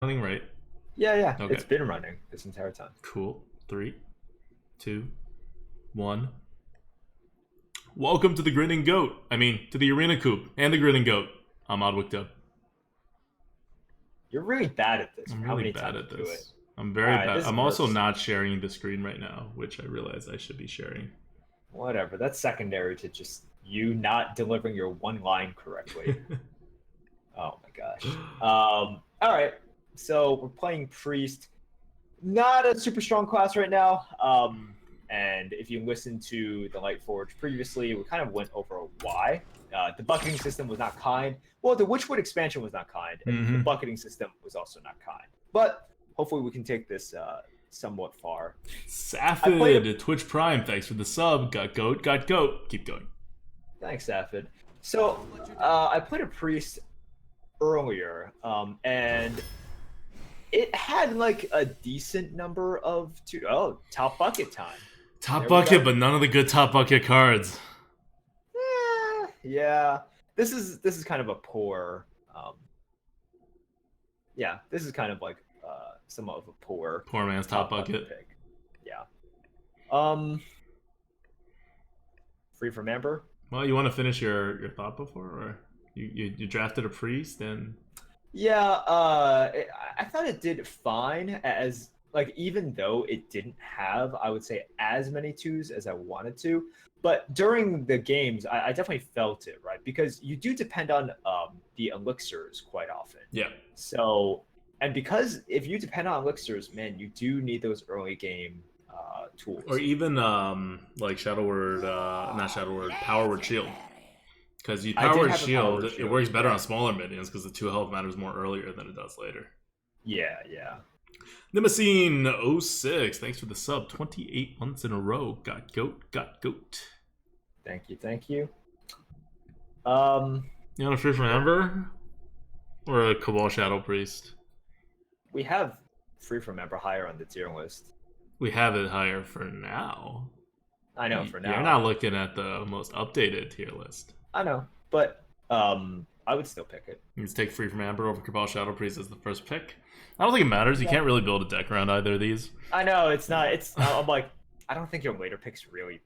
running, right? Yeah. Okay. It's been running this entire time. Cool. 3, 2, 1. Welcome to the Grinning Goat. I mean, to the Arena Coop and the Grinning Goat. I'm Oddwick Dub. You're really bad at this. I'm For how really many bad times at you do it? this. I'm All very right, bad. this is I'm also Mercs. not sharing the screen right now, which I realize I should be sharing. Whatever. That's secondary to just you not delivering your one line correctly. Oh my gosh. All right. So we're playing Priest. Not a super strong class right now. And if you listen to the Light Forge previously, we kind of went over why. The bucketing system was not kind. Well, the Witchwood expansion was not kind, and the bucketing system was also not kind. But hopefully, we can take this somewhat far. Safid, Twitch Prime, thanks for the sub. Got goat, got goat. Keep going. Thanks, Safid. So I played a priest earlier, and it had like a decent number of top bucket time. Top bucket, but none of the good top bucket cards. Yeah. This is kind of a poor. Yeah, this is kind of like somewhat of a poor man's top bucket pick. Yeah. Free from Amber. Well, you want to finish your thought before, or you drafted a priest and. Yeah, I thought it did fine as like even though it didn't have, I would say, as many twos as I wanted to. But during the games, I definitely felt it, right? Because you do depend on the elixirs quite often. Yeah. So, and because if you depend on elixirs, man, you do need those early game tools. Or even like Shadow Word, not Shadow Word, Power Word Shield. Because you Power Word Shield, it works better on smaller minions because the 2 health matters more earlier than it does later. Yeah. Nimacine06, thanks for the sub. 28 months in a row. Got goat. Thank you. You want a free from Ember? Or a Cabal Shadow Priest? We have free from Ember higher on the tier list. We have it higher for now. I know, for now. You're not looking at the most updated tier list. I know, but I would still pick it. You just take free from Amber over Cabal Shadow Priest as the first pick. I don't think it matters. You can't really build a deck around either of these. I know, it's not. I'm like, I don't think your later picks really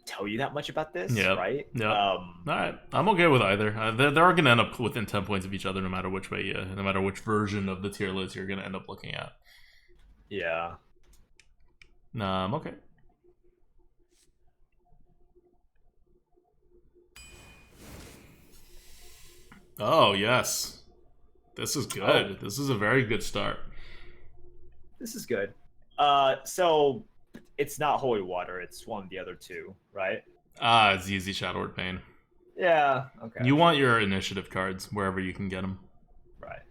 tell you that much about this, right? Yeah. All right, I'm okay with either. They're going to end up within 10 points of each other, no matter which way, no matter which version of the tier list you're going to end up looking at. Yeah. Nah, I'm okay. Oh, yes. This is good. This is a very good start. This is good. So it's not Holy Water. It's one of the other two, right? It's easy Shadow Word Pain. Yeah, okay. You want your initiative cards wherever you can get them. Right.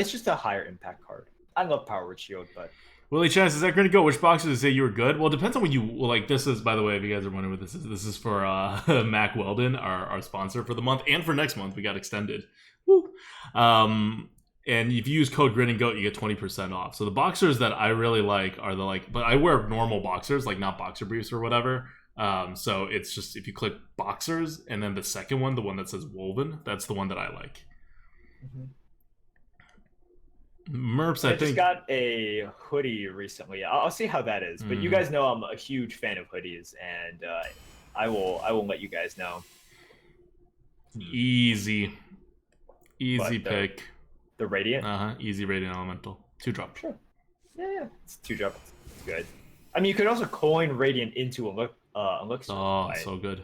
It's just a higher impact card. I love Power Word Shield, but... Willie Chance, is that going to go? Which boxes to say you were good? Well, it depends on what you like. This is, by the way, if you guys are wondering what this is for Mac Weldon, our sponsor for the month, and for next month. We got extended. Woo! And if you use code Grinning Goat, you get 20% off. So the boxers that I really like are but I wear normal boxers, like not boxer briefs or whatever. So it's just if you click boxers and then the second one, the one that says woven, that's the one that I like. Mm-hmm. Merps, I think just got a hoodie recently. I'll see how that is. But you guys know I'm a huge fan of hoodies, and I will let you guys know. Easy pick. The Radiant? Easy Radiant Elemental. 2-drop. Sure. Yeah. It's 2-drop. It's good. I mean, you could also coin Radiant into Elixir. Oh, right? So good.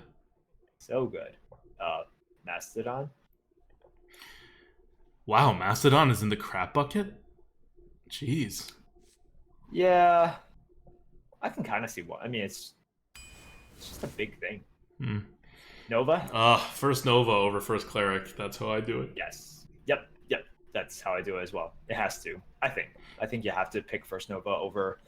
So good. Mastodon? Wow, Mastodon is in the crap bucket? Jeez. Yeah. I can kind of see what. I mean, it's just a big thing. Nova? First Nova over first Cleric. That's how I do it. Yes. Yep. That's how I do it as well. It has to. I think you have to pick first Nova over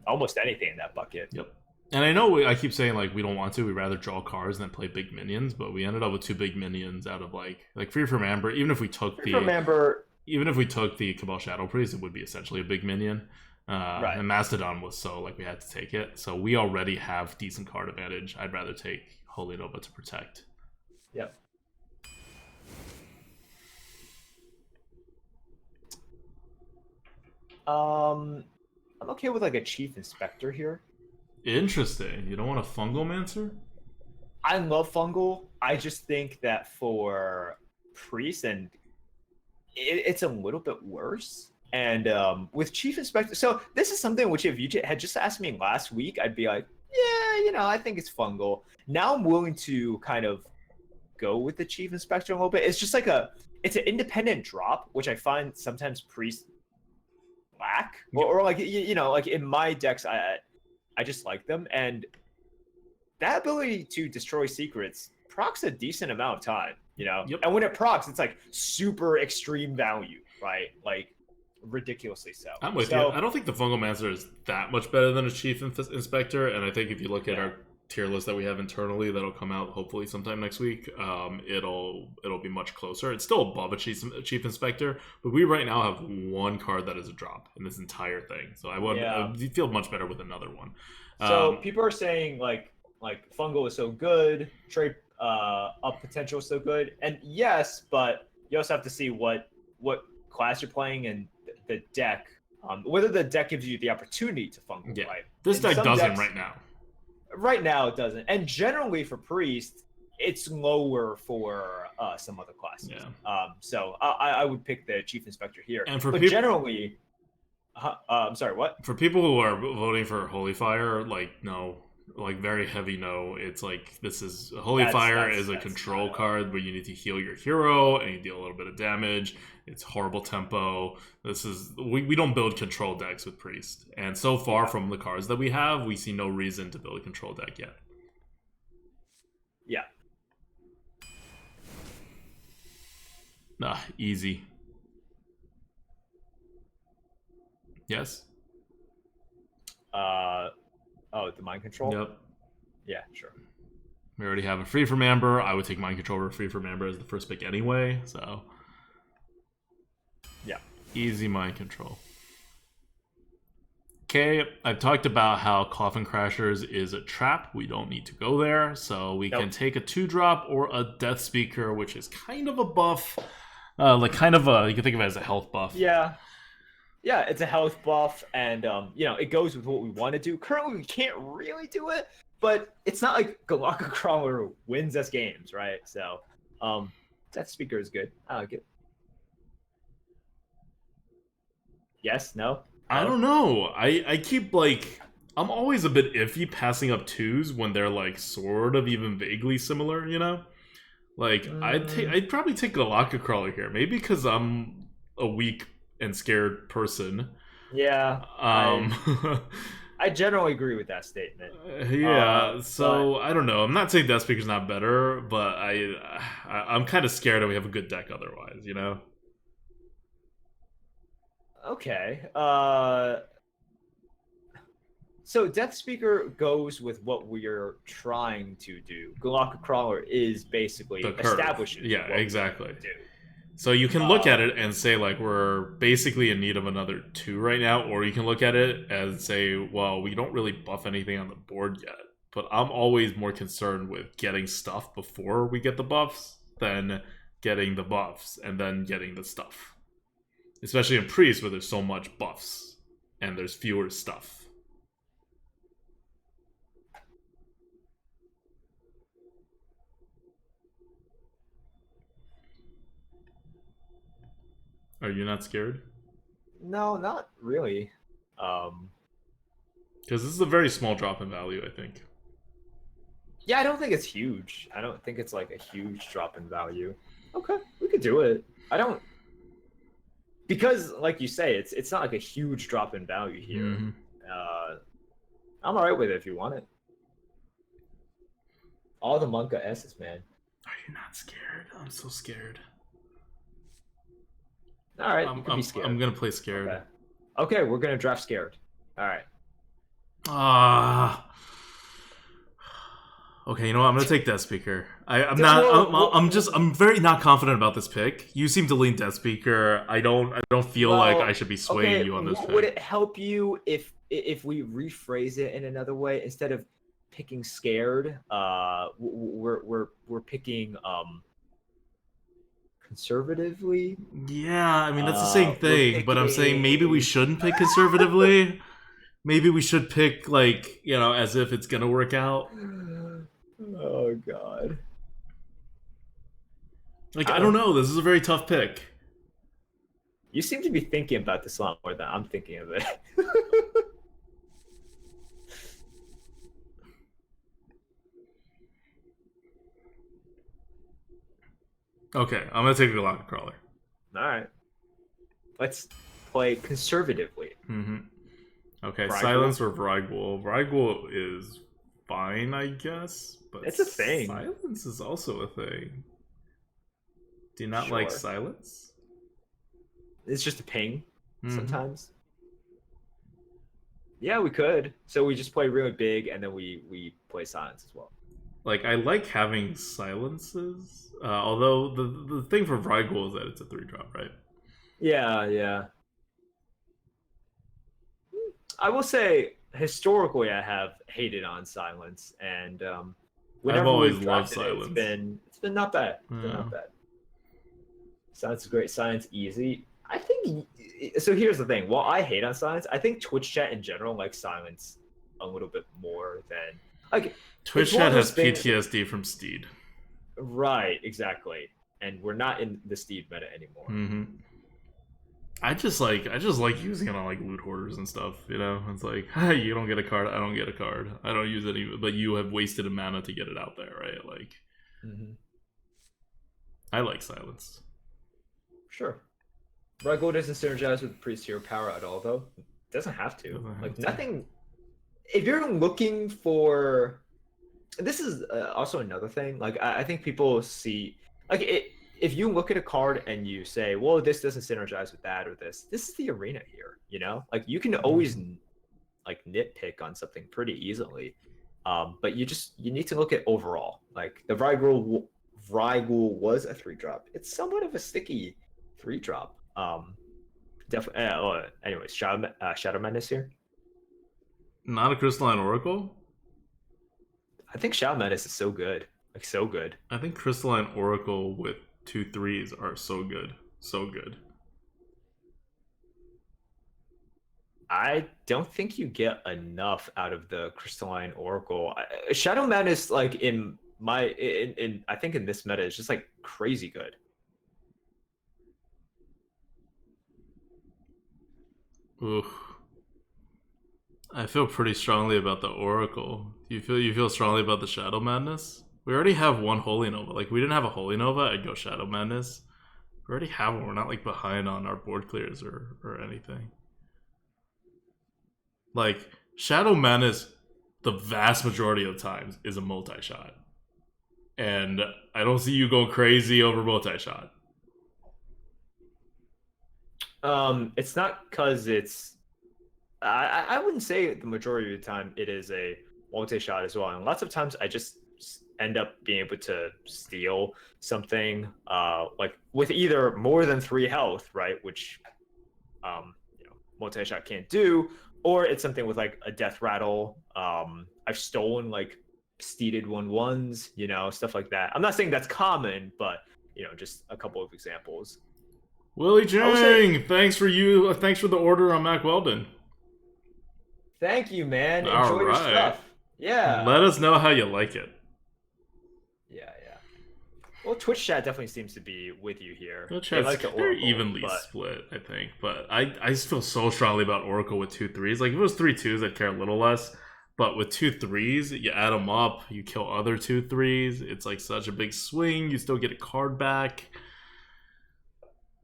almost anything in that bucket. Yep. And I know I keep saying like we don't want to. We'd rather draw cards than play big minions, but we ended up with 2 big minions out of like Free from Amber. Even if we took the Cabal Shadow Priest, it would be essentially a big minion. Right. And Mastodon was so like we had to take it. So we already have decent card advantage. I'd rather take Holy Nova to protect. Yep. I'm okay with like a chief inspector here. Interesting. You don't want a Fungalmancer? I love fungal. I just think that for priest and it's a little bit worse. And with chief inspector, so this is something which if you had just asked me last week, I'd be like, yeah, I think it's fungal. Now I'm willing to kind of go with the chief inspector a little bit. It's just like it's an independent drop, which I find sometimes priests lack, or like like in my decks, I just like them, and that ability to destroy secrets procs a decent amount of time, Yep. and when it procs, it's like super extreme value, right? Like ridiculously so. I'm with you. I don't think the Fungalmancer is that much better than a Chief Inspector, and I think if you look at our tier list that we have internally that'll come out hopefully sometime next week, it'll be much closer. It's still above a Chief Inspector, but we right now have one card that is a drop in this entire thing. So I would feel much better with another one. So people are saying like fungal is so good, trade up potential is so good, and yes, but you also have to see what class you're playing and the deck, whether the deck gives you the opportunity to fungal. Yeah, right? This deck doesn't right now. Right now, it doesn't, and generally for priest, it's lower for some other classes. Yeah. So I would pick the chief inspector here. And for but generally, I'm sorry, what? For people who are voting for Holy Fire, no. Very heavy no. It's like this is Holy Fire is a control card where you need to heal your hero and you deal a little bit of damage. It's horrible tempo. This is we don't build control decks with Priest, and so far from the cards that we have, we see no reason to build a control deck yet. Yeah. Easy. Yes. Oh, the mind control? Yep. Yeah, sure. We already have a free from Amber. I would take Mind Control or free from Amber as the first pick anyway, so. Yeah. Easy Mind Control. Okay, I've talked about how Coffin Crashers is a trap. We don't need to go there, so we can take a 2-drop or a Death Speaker, which is kind of a buff. You can think of it as a health buff. Yeah. Yeah, it's a health buff, and it goes with what we want to do. Currently, we can't really do it, but it's not like Galaka Crawler wins us games, right? So, Death Speaker is good. I like it. Yes? No? I don't know. I keep I'm always a bit iffy passing up 2s when they're sort of even vaguely similar, I'd probably take Galaka Crawler here, maybe because I'm a weak and scared person. Yeah. I generally agree with that statement. So I don't know. I'm not saying Death Speaker's not better, but I'm kind of scared that we have a good deck otherwise, Okay. So Death Speaker goes with what we're trying to do. Galaka Crawler is basically establishes. Yeah, exactly. So you can look at it and say, we're basically in need of another 2 right now, or you can look at it and say, well, we don't really buff anything on the board yet. But I'm always more concerned with getting stuff before we get the buffs than getting the buffs and then getting the stuff. Especially in Priest, where there's so much buffs and there's fewer stuff. Are you not scared? No, not really. Because this is a very small drop in value, I think. Yeah, I don't think it's huge. I don't think it's a huge drop in value. Okay, we could do it. Because, like you say, it's not a huge drop in value here. Mm-hmm. I'm alright with it if you want it. All the Monka S's, man. Are you not scared? I'm so scared. All right, you can be scared. I'm gonna play scared. Okay, we're gonna draft scared. All right. Okay, you know what? I'm gonna take Death Speaker. I'm very not confident about this pick. You seem to lean Death Speaker. I don't feel like I should be swaying you on this pick. Would it help you if we rephrase it in another way instead of picking scared? We're picking conservatively. Yeah, I mean that's the same We're thing, but I'm saying maybe we picking. shouldn't pick conservatively. Maybe we should pick like, as if it's gonna work out. Oh God. Like, I I don't don't know. know. This is a very tough pick. You seem to be thinking about this a lot more than I'm thinking of it. Okay, I'm gonna take the Locker Crawler. All right. Let's play conservatively. Mm-hmm. Okay, Brygul. Silence or Vrygul. Vrygul is fine, I guess, but It's a thing. Silence is also a thing. Do you not like Sure. Silence? It's just a ping Mm-hmm. sometimes. Yeah, we could. So we just play really big, and then we play silence as well. Like, I like having silences, although the thing for Vrygul is that it's a 3-drop, right? Yeah, yeah. I will say historically, I have hated on silence, and I've whenever always we've loved drafted it, Silence. it's been not bad. It's been Yeah. not bad. Science is great. Science easy. I think so. Here's the thing. While I hate on silence, I think Twitch chat in general likes silence a little bit more than like. It's Twitch one chat of has those things. PTSD from Steed. Right. Exactly. And we're not in the Steve meta anymore. Mm-hmm. I just like using it on like loot hoarders and stuff. It's like, hey, you don't get a card, I don't get a card. I don't use any, but you have wasted a mana to get it out there, right? Like, Mm-hmm. I like silence. Sure. Ruggle doesn't synergize with priest hero power at all, though. It doesn't have to. Doesn't have Like to. nothing. If you're looking for, this is also another thing. Like I think people see like it. If you look at a card and you say, "Well, this doesn't synergize with that or this is the arena here." Like you can always Mhm. like nitpick on something pretty easily. But you need to look at overall. Like the Vrygul was a 3-drop. It's somewhat of a sticky 3-drop. Definitely. Anyways, Shadow Madness here. Not a Crystalline Oracle? I think Shadow Madness is so good, like so good. I think Crystalline Oracle with 2/3s are so good. So good. I don't think you get enough out of the Crystalline Oracle. Shadow Madness, like in I think in this meta, is just like crazy good. Oof. I feel pretty strongly about the Oracle. Do you feel strongly about the Shadow Madness? We already have one Holy Nova. Like, we didn't have a Holy Nova, I'd go Shadow Madness. We already have one. We're not like behind on our board clears or anything. Like, Shadow Madness, the vast majority of times, is a multi-shot. And I don't see you going crazy over multi-shot. It's not because it's. I wouldn't say the majority of the time it is a multi-shot as well, and lots of times I just end up being able to steal something like with either more than 3 health, right, which multi-shot can't do, or it's something with like a death rattle. I've stolen like steeded 1/1s, stuff like that. I'm not saying that's common, but just a couple of examples. Willie I will say Jang, thanks for you. Thanks for the order on Mac Weldon. thank you, man. All Enjoy your right. stuff. Yeah. Let us know how you like it. Yeah, yeah. Well, Twitch chat definitely seems to be with you here. The They chat's like the very Oracle, evenly but split, I think. But I just feel so strongly about Oracle with 2/3s. Like, if it was 3/2s, I'd care a little less. But with 2/3s, you add them up, you kill other 2/3s. It's like such a big swing. You still get a card back.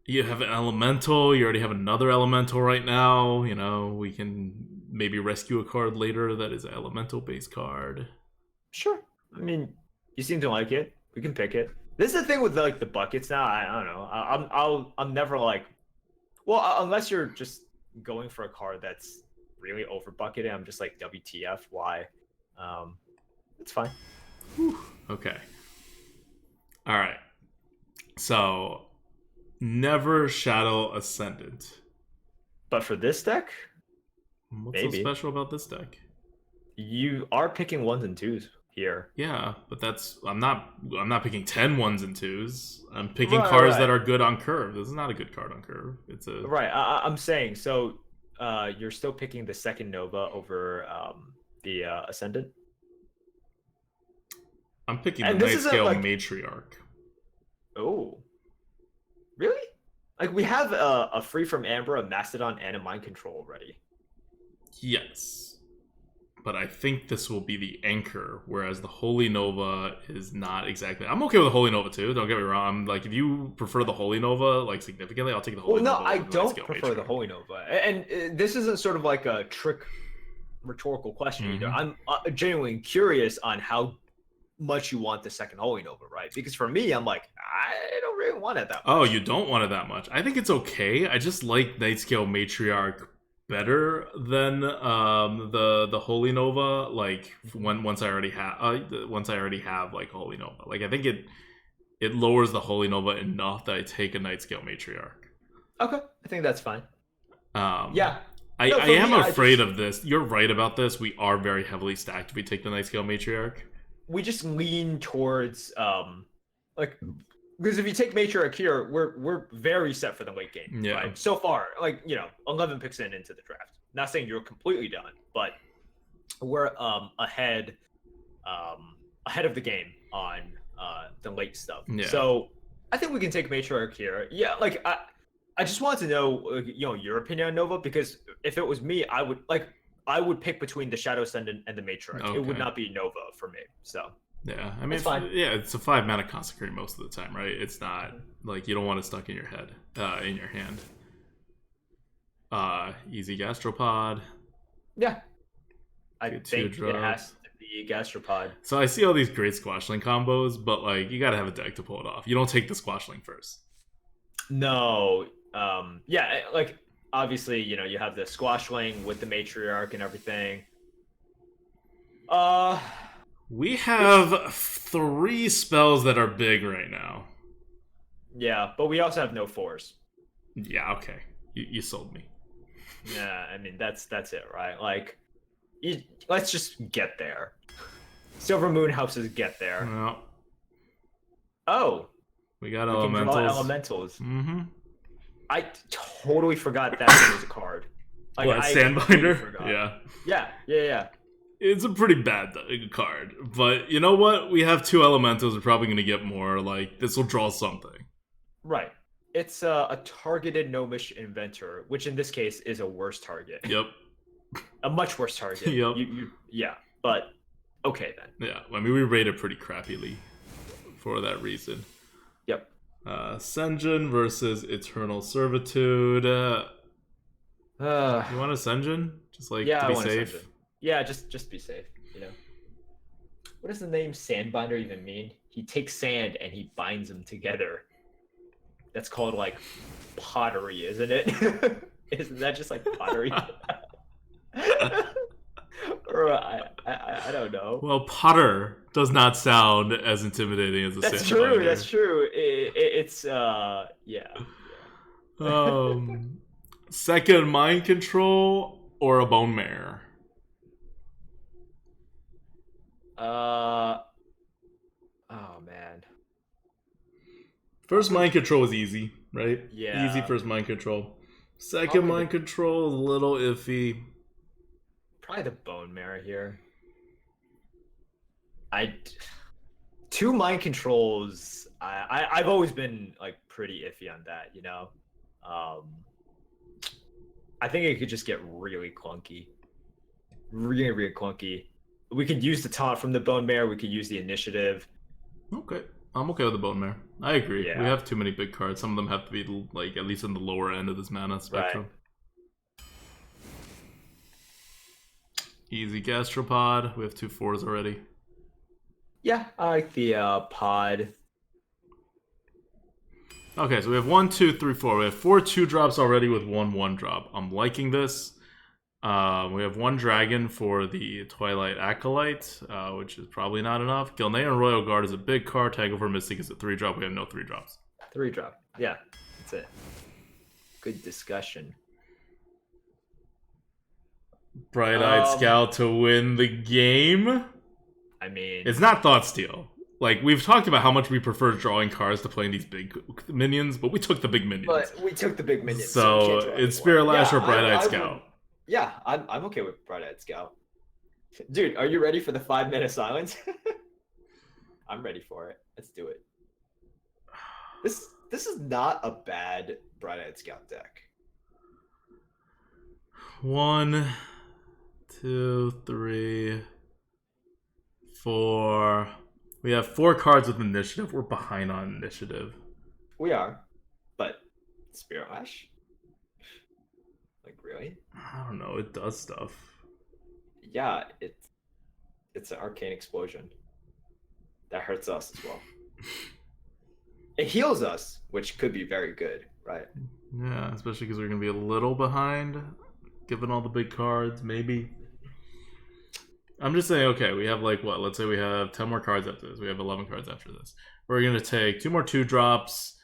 You have an elemental. You already have another elemental right now. We can maybe rescue a card later that is an elemental based card. sure. I mean, you seem to like it. We can pick it. This is the thing with like the buckets now. I don't know. I'm never like, well, unless you're just going for a card that's really over bucketed. I'm just like WTF? Why? It's fine. Whew. Okay. All right. So, never Shadow Ascendant. But for this deck, What's so maybe special about this deck? you are picking 1s and 2s here. Yeah, but I'm not picking 10 ones and twos. I'm picking Right, cards right. that are good on curve. This is not a good card on curve. It's a Right. I'm saying so. You're still picking the second Nova over the Ascendant, I'm picking the and this Night isn't Scale like Matriarch. oh really like we have a free from Amber, a Mastodon, and a Mind Control already. Yes. But I think this will be the anchor, whereas the Holy Nova is not exactly. I'm okay with the Holy Nova too. Don't get me wrong. I'm like, if you prefer the Holy Nova like significantly, I'll take the Holy Well, no, Nova I over the Night don't Scale prefer the Matriarch. Holy Nova, and this isn't sort of like a trick rhetorical question either. Mm-hmm. I'm genuinely curious on how much you want the second Holy Nova, right? Because for me, I'm like, I don't really want it that much. Oh, you don't want it that much. I think it's okay. I just like Night Scale Matriarch better than the Holy Nova. Like once I already have like Holy Nova. Like I think it lowers the Holy Nova enough that I take a Night Scale Matriarch. Okay, I think that's fine. Um, Yeah. I, No, I for am me, afraid of this. You're right about this. We are very heavily stacked if we take the Night Scale Matriarch. we just lean towards like because if you take Matriarch here, we're very set for the late game, Yeah. right? So far, like 11 picks into the draft. Not saying you're completely done, but we're ahead of the game on the late stuff. Yeah. So I think we can take Matriarch here. Yeah, like I just wanted to know your opinion on Nova, because if it was me, I would pick between the Shadow Ascendant and the Matriarch. Okay. It would not be Nova for me. So Yeah, I mean, it's fine. Yeah, it's a 5-mana Consecrate most of the time, right? It's not like you don't want it stuck in your head, in your hand. Easy Gastropod. Yeah, I Good think two-drop. it has to be Gastropod. So I see all these great Squashling combos, but like you gotta have a deck to pull it off. You don't take the Squashling first. No, yeah, like obviously you have the Squashling with the Matriarch and everything. We have 3 spells that are big right now. Yeah, but we also have no fours. Yeah, okay. You sold me. Yeah, I mean that's it, right? Like, let's just get there. Silver Moon helps us get there. Well, Oh, we got we can elementals. draw elementals. Mm-hmm. I totally forgot that thing was a card. Like, What, I completely Sandbinder? forgot. Yeah. Yeah. It's a pretty bad card, but you know what? We have 2 elementals. We're probably going to get more. Like, this will draw something. Right. It's a targeted Gnomish Inventor, which in this case is a worse target. Yep. A much worse target. Yep. Yeah, but okay then. Yeah, I mean, we rate it pretty crappily for that reason. Yep. Senjin versus Eternal Servitude. You want a Senjin? Just like yeah, to I be want a safe? Senjin. Yeah, just be safe, What does the name Sandbinder even mean? He takes sand and he binds them together. That's called like pottery, isn't it? Isn't that just like pottery? Or I don't know. Well, Potter does not sound as intimidating as a That's Sandbinder. true. That's true. It's yeah. Second Mind Control or a Bone Mare? Oh man. First Mind Control is easy, right? Yeah. Easy first Mind Control. Second Mind Control is a little iffy. Probably the Bone Marrow here. Two Mind Controls. I've always been like pretty iffy on that, I think it could just get really clunky. Really clunky. We could use the taunt from the Bone Mare. We could use the initiative. Okay. I'm okay with the Bone Mare. I agree. Yeah. We have too many big cards. Some of them have to be like at least in the lower end of this mana spectrum. Right. Easy Gastropod. We have 2 4s already. Yeah, I like the pod. Okay, so we have 1, 2, 3, 4. We have 4 2-drops already with 1 1-drop. I'm liking this. We have 1 dragon for the Twilight Acolyte, which is probably not enough. Gilnean Royal Guard is a big card. Tangle for Mystic is a 3-drop. We have no 3-drops. 3-drop. Yeah, that's it. Good discussion. Bright-Eyed Scout to win the game. I mean, It's not Thought Steal. Like, we've talked about how much we prefer drawing cards to playing these big minions, but we took the big minions. but we took the big minions, So, we can't draw it's anymore. Spirit Lash Yeah, or Bright-Eyed I Scout. would- yeah, I'm okay with Bright-Eyed Scout. Dude, are you ready for the 5-minute silence? I'm ready for it. Let's do it. This is not a bad Bright-Eyed Scout deck. 1, 2, 3, 4. We have 4 cards with initiative. We're behind on initiative. We are, but Spirit Lash? Like, really? I don't know. It does stuff. Yeah, it's an arcane explosion. That hurts us as well. It heals us, which could be very good, right? Yeah, especially because we're going to be a little behind, given all the big cards, maybe. I'm just saying, okay, we have like what? Let's say we have 10 more cards after this. We have 11 cards after this. We're going to take 2 more 2-drops,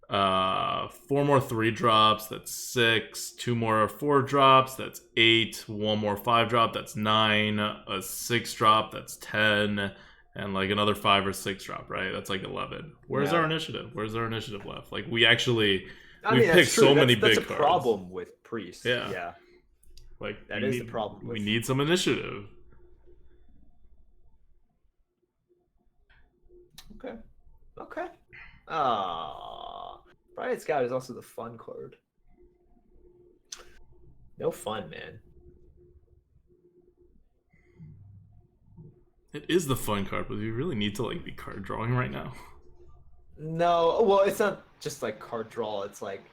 4 more 3-drops, that's 6, 2 more 4-drops, that's 8, 1 more 5-drop, that's 9, a 6-drop, that's 10, and like another 5 or 6-drop, right? That's like 11. Where's our initiative? Where's our initiative left? Like, we actually... we picked so many big cards. That's a problem with Priest. Yeah. Like, that is the problem. We need some initiative. Okay. Bright Scout is also the fun card. No fun, man. It is the fun card, but we really need to like be card drawing right now. No, well, it's not just like card draw. It's like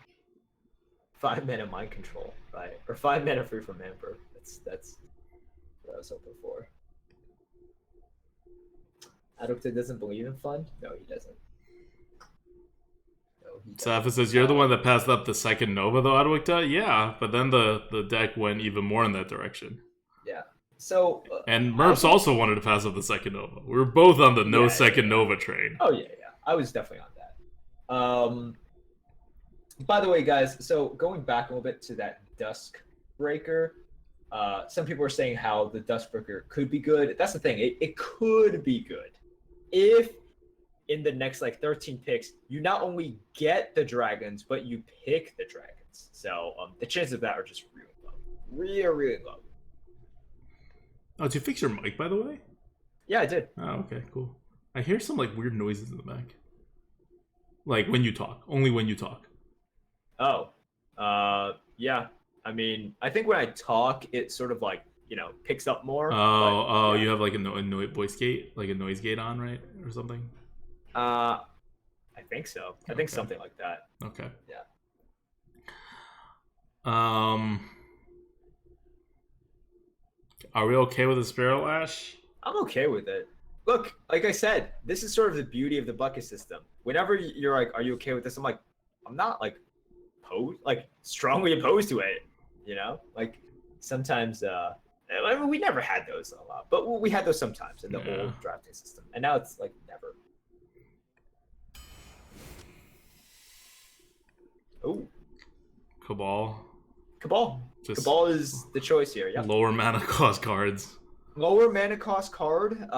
5-mana mind control, right? Or 5-mana free from Emperor. That's what I was hoping for. Adulta doesn't believe in fun? No, he doesn't. Safa says, you're the one that passed up the second Nova, though, Adwicta? Yeah, but then the deck went even more in that direction. Yeah. So... and Merps also wanted to pass up the second Nova. We were both on the second Nova train. Oh, yeah. I was definitely on that. By the way, guys, so going back a little bit to that Duskbreaker, some people are saying how the Duskbreaker could be good. That's the thing. It could be good. If in the next like 13 picks, you not only get the dragons, but you pick the dragons. So the chances of that are just really low. Really low. Oh, did you fix your mic, by the way? Yeah, I did. Oh, okay, cool. I hear some like weird noises in the back. Like when you talk. Only when you talk. Oh. Yeah. I mean, I think when I talk, it sort of like, picks up more. Yeah. You have like a voice gate? Like a noise gate on, right? Or something? I think so. I think something like that. Okay. Yeah. Are we okay with the Spirit Lash? I'm okay with it. Look, like I said, this is sort of the beauty of the bucket system. Whenever you're like, are you okay with this? I'm like, I'm not like strongly opposed to it. Like sometimes, I mean, we never had those a lot, but we had those sometimes in the old drafting system. And now it's like never. Oh. Cabal. Cabal is the choice here. Yep. Lower mana cost cards. Lower mana cost card,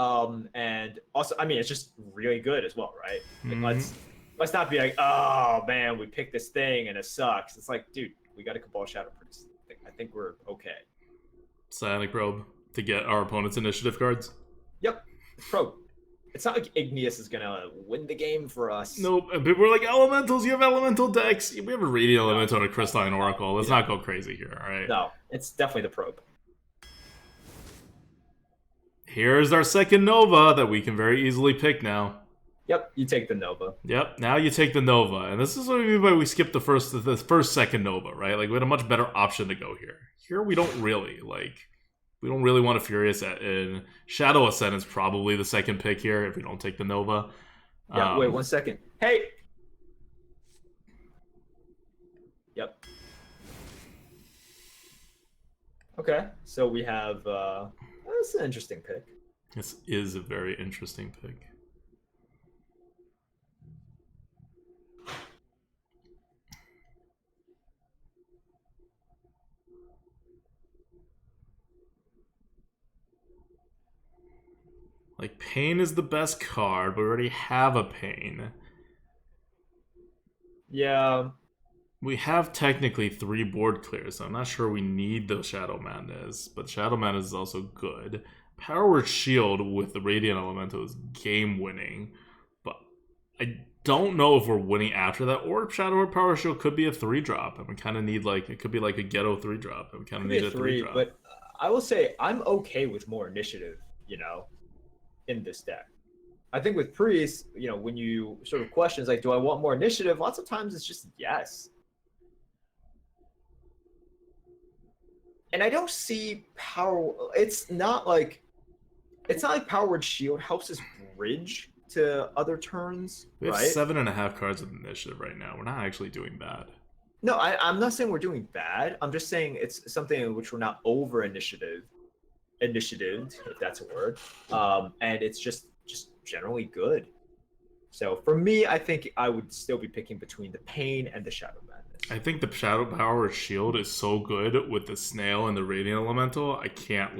and also, I mean, it's just really good as well, right? Like, let's not be like, oh man, we picked this thing and it sucks. It's like, dude, we got a Cabal Shadow Priest. I think we're okay. Psionic Probe to get our opponent's initiative cards. Yep, probe. It's not like Igneous is gonna win the game for us. Nope. People are like, elementals, you have elemental decks. We have a Radiant Elemental and a Crystalline Oracle. Let's not go crazy here, alright? No, it's definitely the probe. Here's our second Nova that we can very easily pick now. Yep, you take the Nova. Yep, now you take the Nova. And this is what I mean by we skipped the first second Nova, right? Like, we had a much better option to go here. Here, we don't really, we don't really want a Furious in. Shadow Ascent is probably the second pick here if we don't take the Nova. Yeah, wait 1 second. Hey! Yep. Okay, so we have, that's an interesting pick. This is a very interesting pick. Like, Pain is the best card, but we already have a Pain. Yeah. We have technically 3 board clears, so I'm not sure we need the Shadow Madness, but Shadow Madness is also good. Power Word Shield with the Radiant Elemental is game winning, but I don't know if we're winning after that, or Shadow Word Power Shield could be a 3-drop, and we kind of need, like, it could be like a ghetto 3-drop, and we kind of need a 3-drop. But I will say I'm okay with more initiative, in this deck. I think with Priest, when you sort of questions like, do I want more initiative? Lots of times it's just yes. And I don't see power. It's not like Power Word Shield helps us bridge to other turns. We have right? 7.5 cards with initiative right now. We're not actually doing bad. No, I'm not saying we're doing bad. I'm just saying it's something in which we're not over initiatived, if that's a word. And it's just generally good. So for me, I think I would still be picking between the Pain and the Shadow Madness. I think the Shadow Power Shield is so good with the Snail and the Radiant Elemental. I can't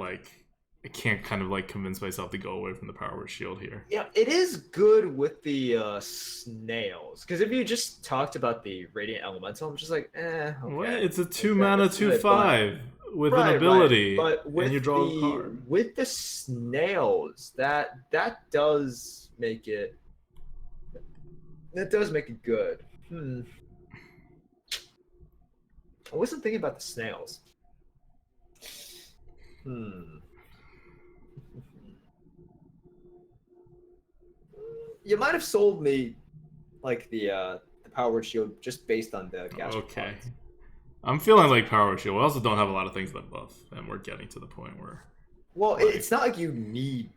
kind of like convince myself to go away from the Power Shield here. Yeah, it is good with the snails. Because if you just talked about the Radiant Elemental, I'm just like, okay. What? It's a 2-mana 2/5 with an ability, but with and you draw a card. With the snails, that does make it. That does make it good. I wasn't thinking about the snails. You might have sold me like the Power Word Shield just based on the gas. Okay. I'm feeling like Power Word Shield. We also don't have a lot of things that buff, and we're getting to the point where. Well, it's not like you need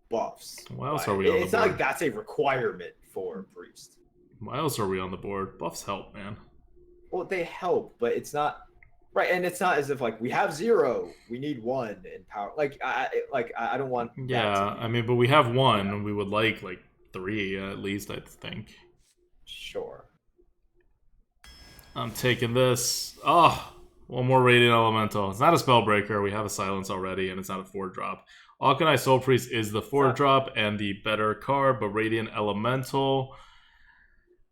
buffs. Why else are we on the board? It's not like that's a requirement for Priest. Why else are we on the board? Buffs help, man. Well, they help, but it's not right, and it's not as if like we have 0, we need 1 in power. I don't want. Yeah, I mean, but we have 1, and we would like 3 at least, I think. Sure. I'm taking this. Oh, one more Radiant Elemental. It's not a Spellbreaker. We have a Silence already, and it's not a 4-drop. Alkanai Soul Priest is the 4-drop and the better card, but Radiant Elemental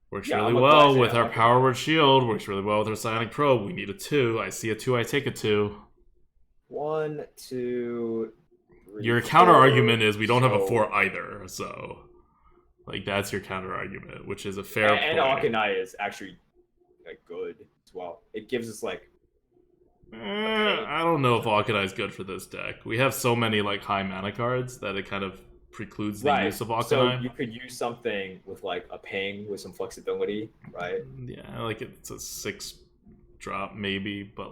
works really well with our Power Word Shield. Works really well with our Psionic Probe. We need a 2. I see a 2. I take a 2. 1, 2, 3. Your counter argument is we don't have a 4 either, so that's your counter argument, which is a fair point. And Alkanai is actually good as well. It gives us I don't know if Alkanai is good for this deck. We have so many high mana cards that it kind of precludes the use of Alkanai. So you could use something with a ping with some flexibility, right? Yeah, it's a 6-drop maybe, but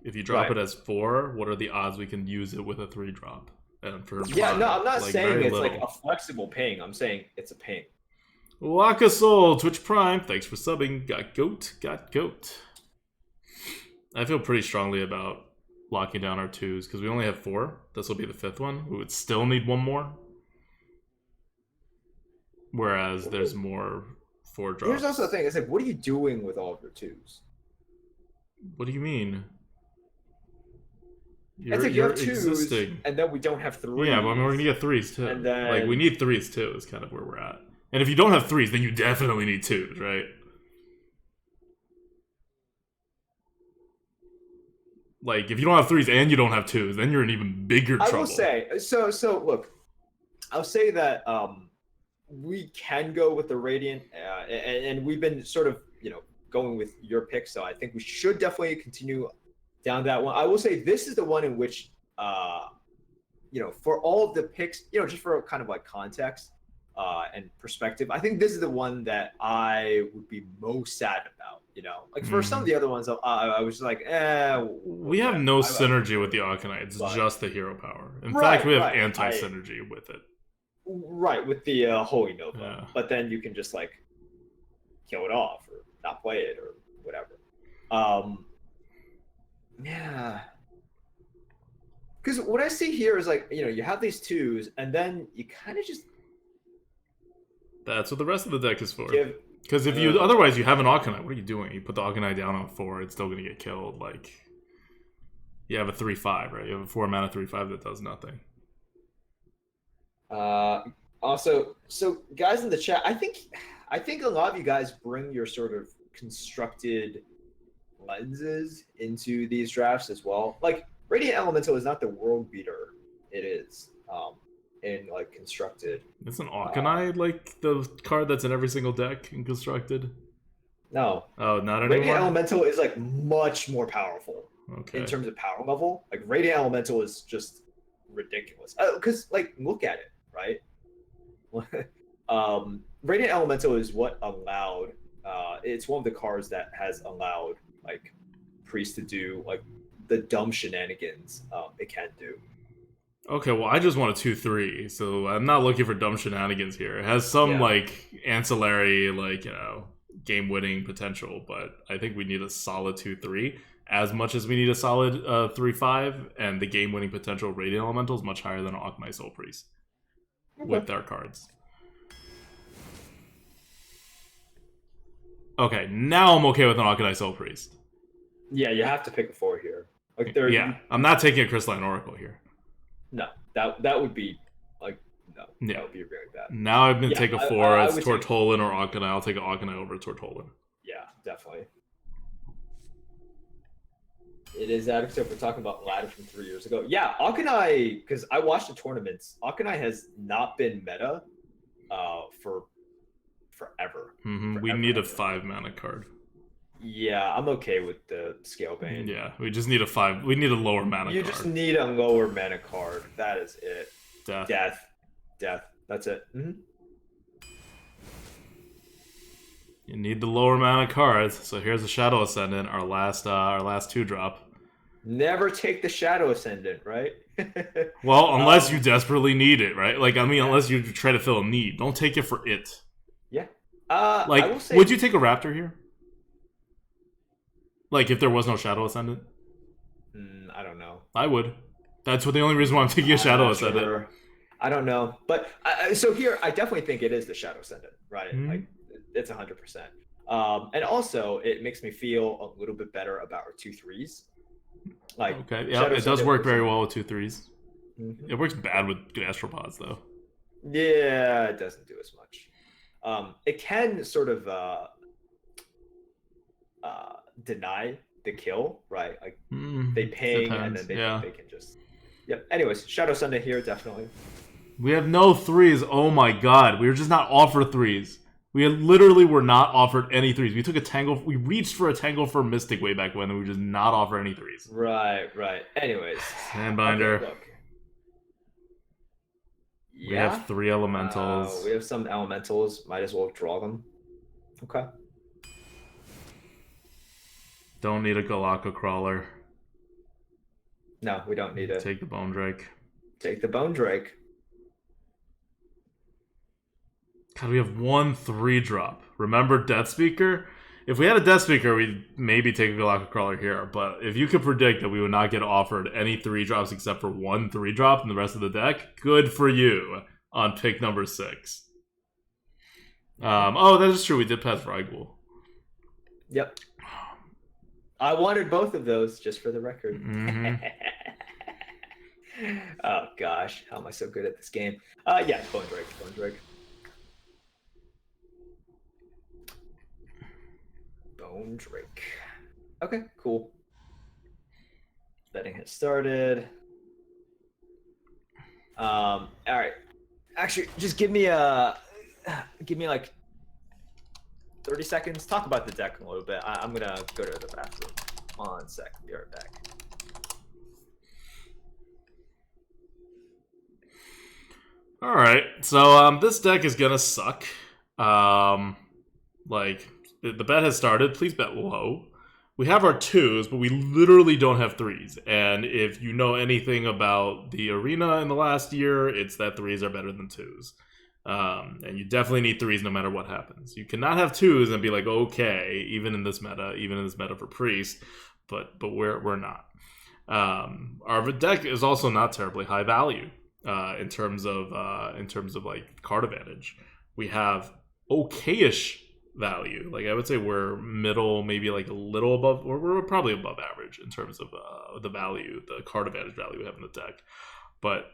if you drop it as 4, what are the odds we can use it with a 3-drop? And for I'm not saying it's a flexible ping. I'm saying it's a ping. Waka Soul, Twitch Prime, thanks for subbing. Got goat. I feel pretty strongly about locking down our 2s because we only have 4. This will be the 5th one. We would still need 1 more. Whereas there's more 4-drops. Here's also the thing. It's what are you doing with all of your 2s? What do you mean? You have 2s, existing. And then we don't have 3s. Yeah, but we're going to get 3s too. And then... we need 3s too is kind of where we're at. And if you don't have 3s, then you definitely need 2s, right? If you don't have 3s and you don't have 2s, then you're in even bigger trouble. I will say, so look, I'll say that we can go with the Radiant, and we've been sort of, going with your pick, so I think we should definitely continue down that one. I will say this is the one in which, for all of the picks, just for kind of context and perspective, I think this is the one that I would be most sad about. For some of the other ones, I was we have no synergy with the Alkanai. It's just the hero power. In fact, we have anti-synergy with it. Right, with the Holy Nova. Yeah. But then you can just kill it off or not play it or whatever. Yeah. Because what I see here is you have these 2s and then you kind of just... That's what the rest of the deck is for. Because if you otherwise you have an Alkanai, what are you doing? You put the Alkanai down on 4, it's still going to get killed. You have a 3/5, right? You have a 4-mana 3/5 that does nothing. Also, so guys in the chat, I think a lot of you guys bring your sort of constructed lenses into these drafts as well. Like Radiant Elemental is not the world beater it is in like constructed. Isn't Auchenai like the card that's in every single deck in constructed? No, Oh, not Radiant anymore. Elemental is like much more powerful in Okay. terms of power level. Like Radiant Elemental is just ridiculous. Because like look at it, right? Radiant Elemental is what allowed. It's one of the cards that has allowed like Priest to do like the dumb shenanigans it can do. Okay, well, I just want a 2/3, so I'm not looking for dumb shenanigans here. It has some, Yeah. like, ancillary, like, game-winning potential, but I think we need a solid 2/3, as much as we need a solid 3/5, and the game-winning potential of Radiant Elemental is much higher than Akhmai Soul Priest Okay. with their cards. Okay, now I'm okay with an Akhmai Soul Priest. Yeah, you have to pick a 4 here. Like there. Yeah, I'm not taking a Crystalline Oracle here. No, that would be like no. Yeah. That would be very bad. Now I'm going to take a 4 I as would Tortolin or Akhmai. I'll take an Akhmai over Tortolin. Yeah, definitely. It is addictive. If we're talking about ladder from 3 years ago. Yeah, Akanai, because I watched the tournaments. Akanai has not been meta for forever. We need a 5-mana card. Yeah, I'm okay with the Scale Bane. Yeah, we just need a 5. We need a lower mana You card. just need a lower mana card. That is it. Death. Death. That's it. Mm-hmm. You need the lower mana cards. So here's a Shadow Ascendant, our last 2-drop. Never take the Shadow Ascendant, right? Well, unless you desperately need it, right? Like, I mean, unless you try to fill a need. Don't take it for it. Yeah. Like, I will say, would you take a Raptor here? Like, if there was no Shadow Ascendant? I don't know. I would. That's the only reason why I'm taking a Shadow Ascendant. Sure. I don't know. But, so here, I definitely think it is the Shadow Ascendant, right? Like, it's 100%. And also, it makes me feel a little bit better about our 2/3s. Like, okay, yeah, it does work very well with 2/3s. Mm-hmm. It works bad with Gastropods, though. Yeah, it doesn't do as much. It can sort of deny the kill, right? Like they ping and then they can just. Yep. Anyways, Shadow Sunday here definitely. We have no 3s. Oh my god, we were just not offered 3s. We literally were not offered any 3s. We took a Tangle. We reached for a Tangle for Mystic way back when, and we were just not offered any 3s. Right. Anyways, Handbinder. Okay, yeah. We have 3 elementals. We have some elementals. Might as well draw them. Okay. Don't need a Galaka Crawler. No, we don't need it. Take the Bone Drake. Take the Bone Drake. God, we have 1 3-drop. Remember Death Speaker? If we had a Death Speaker, we'd maybe take a Galactic Crawler here. But if you could predict that we would not get offered any 3-drops except for 1 3-drop in the rest of the deck, good for you on pick number 6. Oh, that is true. We did pass Vrygul. Yep. I wanted both of those, just for the record. Oh, gosh. How am I so good at this game? Yeah, Bone Drake. Bone Drake. Okay, cool. Betting has started. All right. Actually, just give me like 30 seconds. Talk about the deck a little bit. I'm gonna go to the bathroom. 1 sec. Be right back. All right. So this deck is gonna suck. Like the bet has started. Please bet low. We have our 2s, but we literally don't have 3s. And if you know anything about the arena in the last year, it's that 3s are better than 2s. And you definitely need 3s no matter what happens. You cannot have 2s and be like, okay, even in this meta for Priest, but we're not. Our deck is also not terribly high value in terms of like card advantage. We have okayish value. Like I would say we're middle, maybe like a little above, or we're probably above average in terms of the card advantage value we have in the deck. But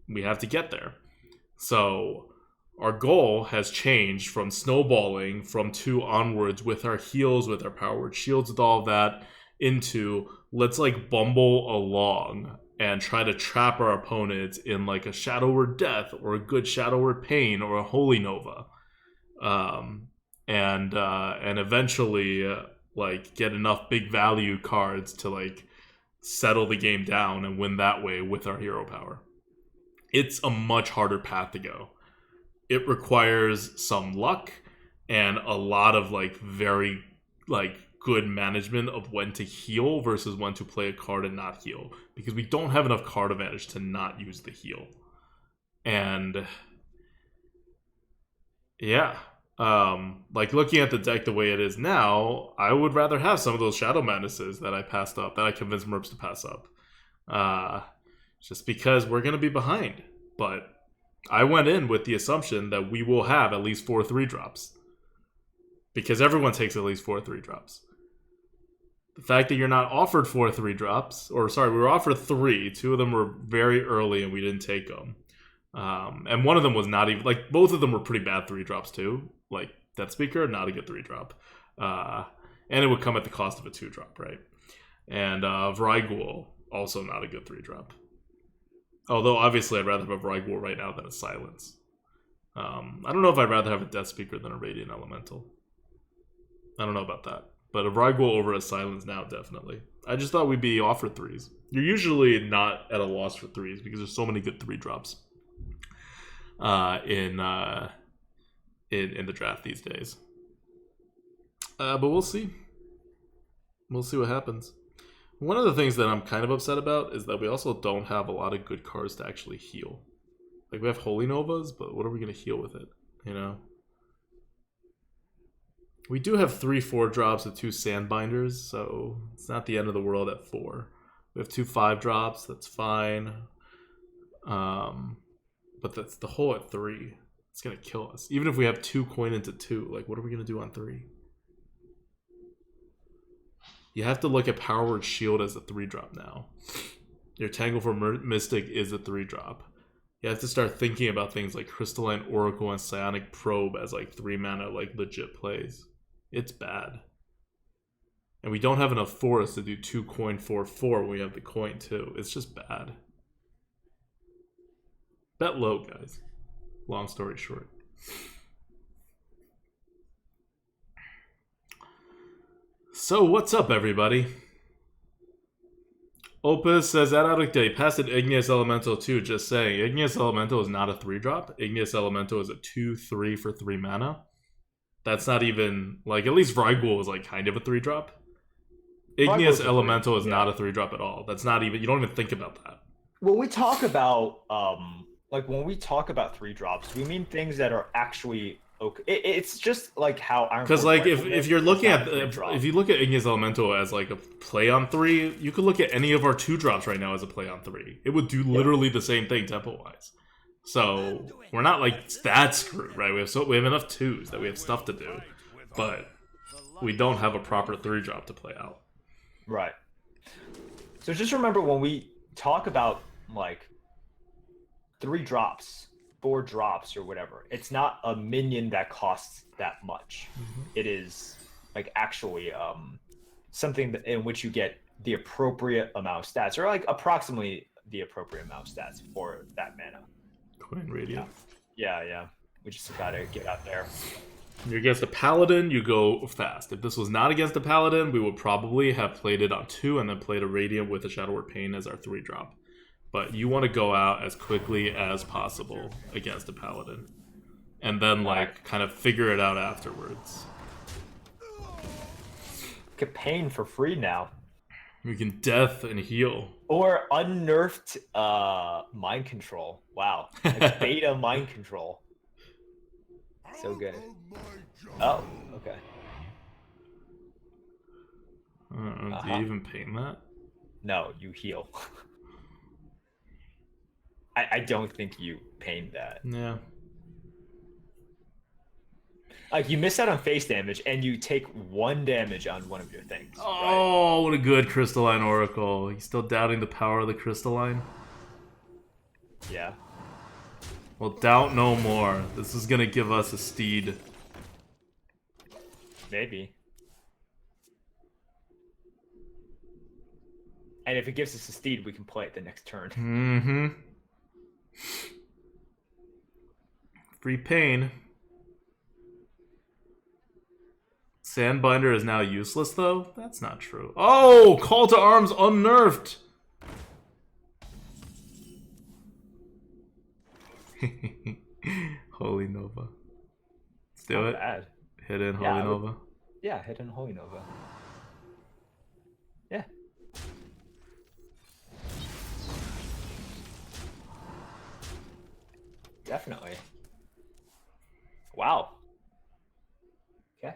we have to get there. So our goal has changed from snowballing from 2 onwards with our heals, with our powered shields, with all of that, into let's like bumble along and try to trap our opponents in like a Shadow Word Death or a good Shadow Word Pain or a Holy Nova, and eventually like get enough big value cards to like settle the game down and win that way with our hero power. It's a much harder path to go. It requires some luck and a lot of like very like good management of when to heal versus when to play a card and not heal, because we don't have enough card advantage to not use the heal. And yeah, like looking at the deck the way it is now, I would rather have some of those Shadow Madnesses that I passed up, that I convinced Merps to pass up, just because we're gonna be behind. But I went in with the assumption that we will have at least 4 3-drops, because everyone takes at least 4 3-drops. The fact that you're not offered 4 3-drops, or sorry, we were offered 3. 2 of them were very early and we didn't take them. And one of them was not even, like, both of them were pretty bad 3-drops too. Like, Death Speaker, not a good 3-drop. And it would come at the cost of a 2-drop, right? And Vrygul, also not a good 3-drop. Although, obviously, I'd rather have a Vrygul right now than a Silence. I don't know if I'd rather have a Death Speaker than a Radiant Elemental. I don't know about that. But a Vrygul over a Silence now, definitely. I just thought we'd be offered 3s. You're usually not at a loss for 3s because there's so many good 3-drops in the draft these days. But we'll see. We'll see what happens. One of the things that I'm kind of upset about is that we also don't have a lot of good cards to actually heal. Like, we have Holy Novas, but what are we going to heal with it, you know? We do have 3 4-drops and 2 Sandbinders, so it's not the end of the world at 4. We have 2 5-drops, that's fine. But that's the hole at 3. It's going to kill us. Even if we have 2 coin into 2, like, what are we going to do on 3? You have to look at Power Word Shield as a 3-drop now. Your Tangle for Mystic is a 3-drop. You have to start thinking about things like Crystalline Oracle and Psionic Probe as like 3-mana, like legit plays. It's bad. And we don't have enough forests to do 2 coin 4/4 when we have the coin too. It's just bad. Bet low, guys. Long story short. So what's up, everybody? Opus says that out of day. Passed an Igneous Elemental too, just saying. Igneous Elemental is not a 3-drop. Igneous Elemental is a 2/3 for 3 mana. That's not even, like, at least Vrygul is like kind of a 3-drop. Igneous Elemental is not a 3-drop at all. That's not even, you don't even think about that. When we talk about when we talk about 3-drops, we mean things that are actually okay. It's just like how Iron. Because like if you're looking at if you look at Igneous Elemental as like a play on 3, you could look at any of our 2-drops right now as a play on 3. It would do literally the same thing tempo wise. So we're not like that screwed, right? We have enough 2s that we have stuff to do, but we don't have a proper 3-drop to play out. Right. So just remember, when we talk about like 3-drops, 4-drops, or whatever, it's not a minion that costs that much. Mm-hmm. It is like actually something in which you get the appropriate amount of stats, or like approximately the appropriate amount of stats for that mana. Coin Radiant. Yeah. We just gotta get out there. You're against a Paladin, you go fast. If this was not against a Paladin, we would probably have played it on 2 and then played a Radiant with a Shadow Word Pain as our 3-drop. But you want to go out as quickly as possible against a Paladin. And then, like, kind of figure it out afterwards. Get Pain for free now. We can death and heal. Or unnerfed mind control. Wow. Like beta mind control. So good. Oh, okay. Do you even pain that? No, you heal. I don't think you pain that. Yeah. Like, you miss out on face damage, and you take 1 damage on one of your things. Oh, right? What a good Crystalline Oracle. You still doubting the power of the Crystalline? Yeah. Well, doubt no more. This is gonna give us a steed. Maybe. And if it gives us a steed, we can play it the next turn. Mm-hmm. Free pain. Sandbinder is now useless, though? That's not true. Oh! Call to Arms unnerfed! Holy Nova. Let's do Not it. bad. Hit in Yeah, Holy Nova. Yeah, hit in Holy Nova. Yeah. Definitely. Wow. Okay.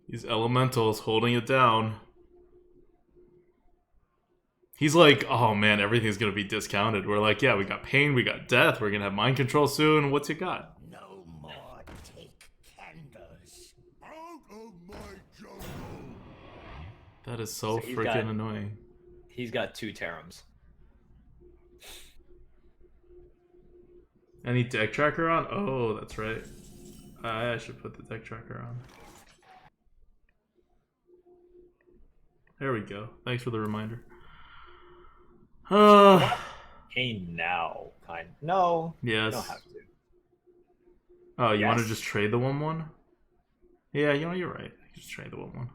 These elementals holding it down. He's like, oh man, everything's gonna be discounted. We're like, yeah, we got pain, we got death, we're gonna have mind control soon. What's you got? No more take candles out of my jungle. That is so he's freaking got- annoying. He's got 2 Terrams. Any deck tracker on? Oh, that's right. I should put the deck tracker on. There we go. Thanks for the reminder. Pain now, kind. No. Yes. You don't have to. Oh, you want to Yes. just trade the 1/1? Yeah, you know, you're right. Just trade the 1/1.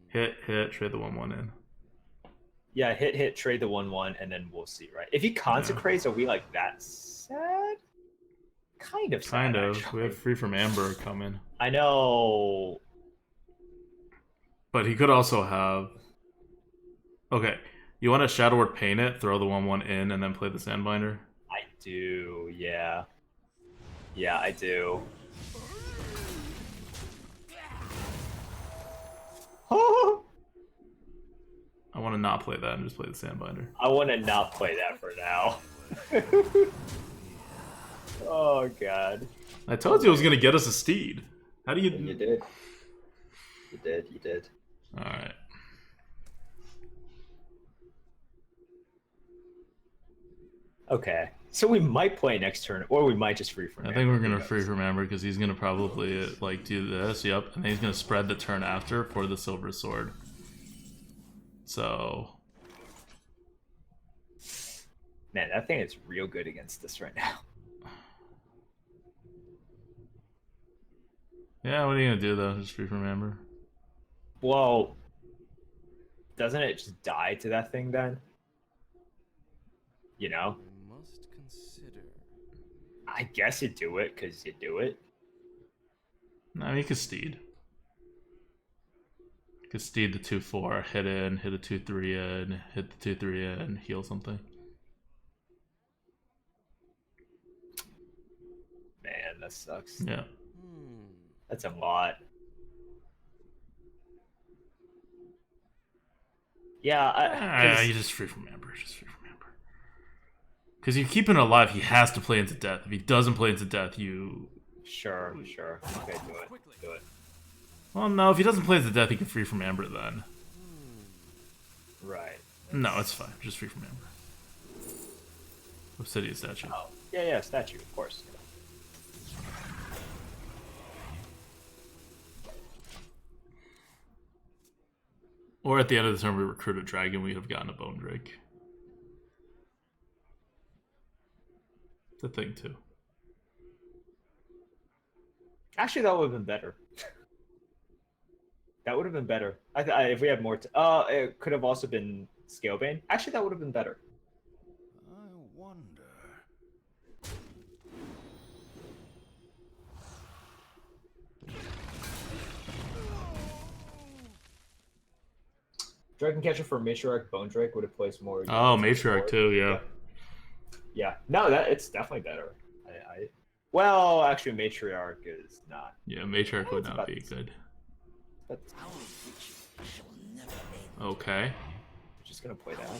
Hit, trade the 1/1 in. Yeah, hit, trade the 1/1, and then we'll see, right? If he consecrates, are we like that sad? Kind of sad. Kind of. Actually. We have Free from Amber coming. I know. But he could also have... Okay. You want to Shadow Word Paint it, throw the 1/1 in, and then play the Sandbinder? I do, yeah. Yeah, I do. I want to not play that and just play the Sandbinder. I want to not play that for now. Oh, God. I told you it was going to get us a steed. How do you... You did. You did. Alright. Okay. So we might play next turn, or we might just free from I think we're going to Free from Amber because he's going to probably like do this. Yep. And then he's going to spread the turn after for the Silver Sword. So... Man, that thing is real good against this right now. Yeah, what are you going to do though? Just Free from Amber? Well, doesn't it just die to that thing then? You know? You must consider. I guess you do it because you do it. No, he could Steed. He could Steed the 2/4, hit in, hit a 2/3 in, hit the 2/3 in, heal something. Man, that sucks. Yeah. That's a lot. Yeah, You just Free from Amber. Just Free from Amber. Because you keep him alive, he has to play into death. If he doesn't play into death, you... Sure. Okay, do it. Well, no, if he doesn't play into death, he can Free from Amber then. Right. No, it's fine. Just Free from Amber. Obsidian statue. Oh, yeah, statue, of course. Or at the end of the turn, we recruit a dragon, we'd have gotten a Bone Drake. It's a thing, too. Actually, that would have been better. That would have been better. If we had more. It could have also been Scalebane. Actually, that would have been better. I wonder. Dragon Catcher for Matriarch Bone Drake would have placed more. Oh, Matriarch, too, yeah. Yeah. No, it's definitely better. Well, actually, Matriarch is not. Yeah, Matriarch would It's not about be the same. good. But Okay. just gonna play that.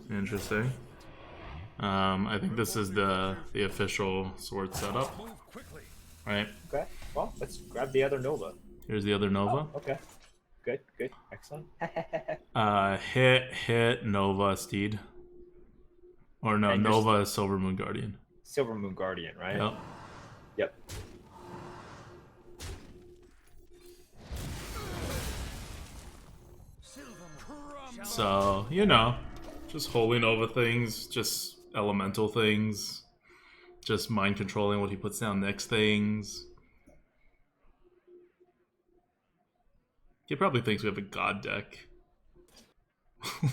Interesting. I think this is the official sword setup. Right? Okay. Well, let's grab the other Nova. Here's the other Nova. Okay. Good, good, excellent. Hit Nova Steed. Or no, And you're Nova is Silver Moon Guardian. Silver Moon Guardian, right? Yep. Yep. So, you know, just holding over things, just elemental things, just mind controlling what he puts down next things. He probably thinks we have a god deck.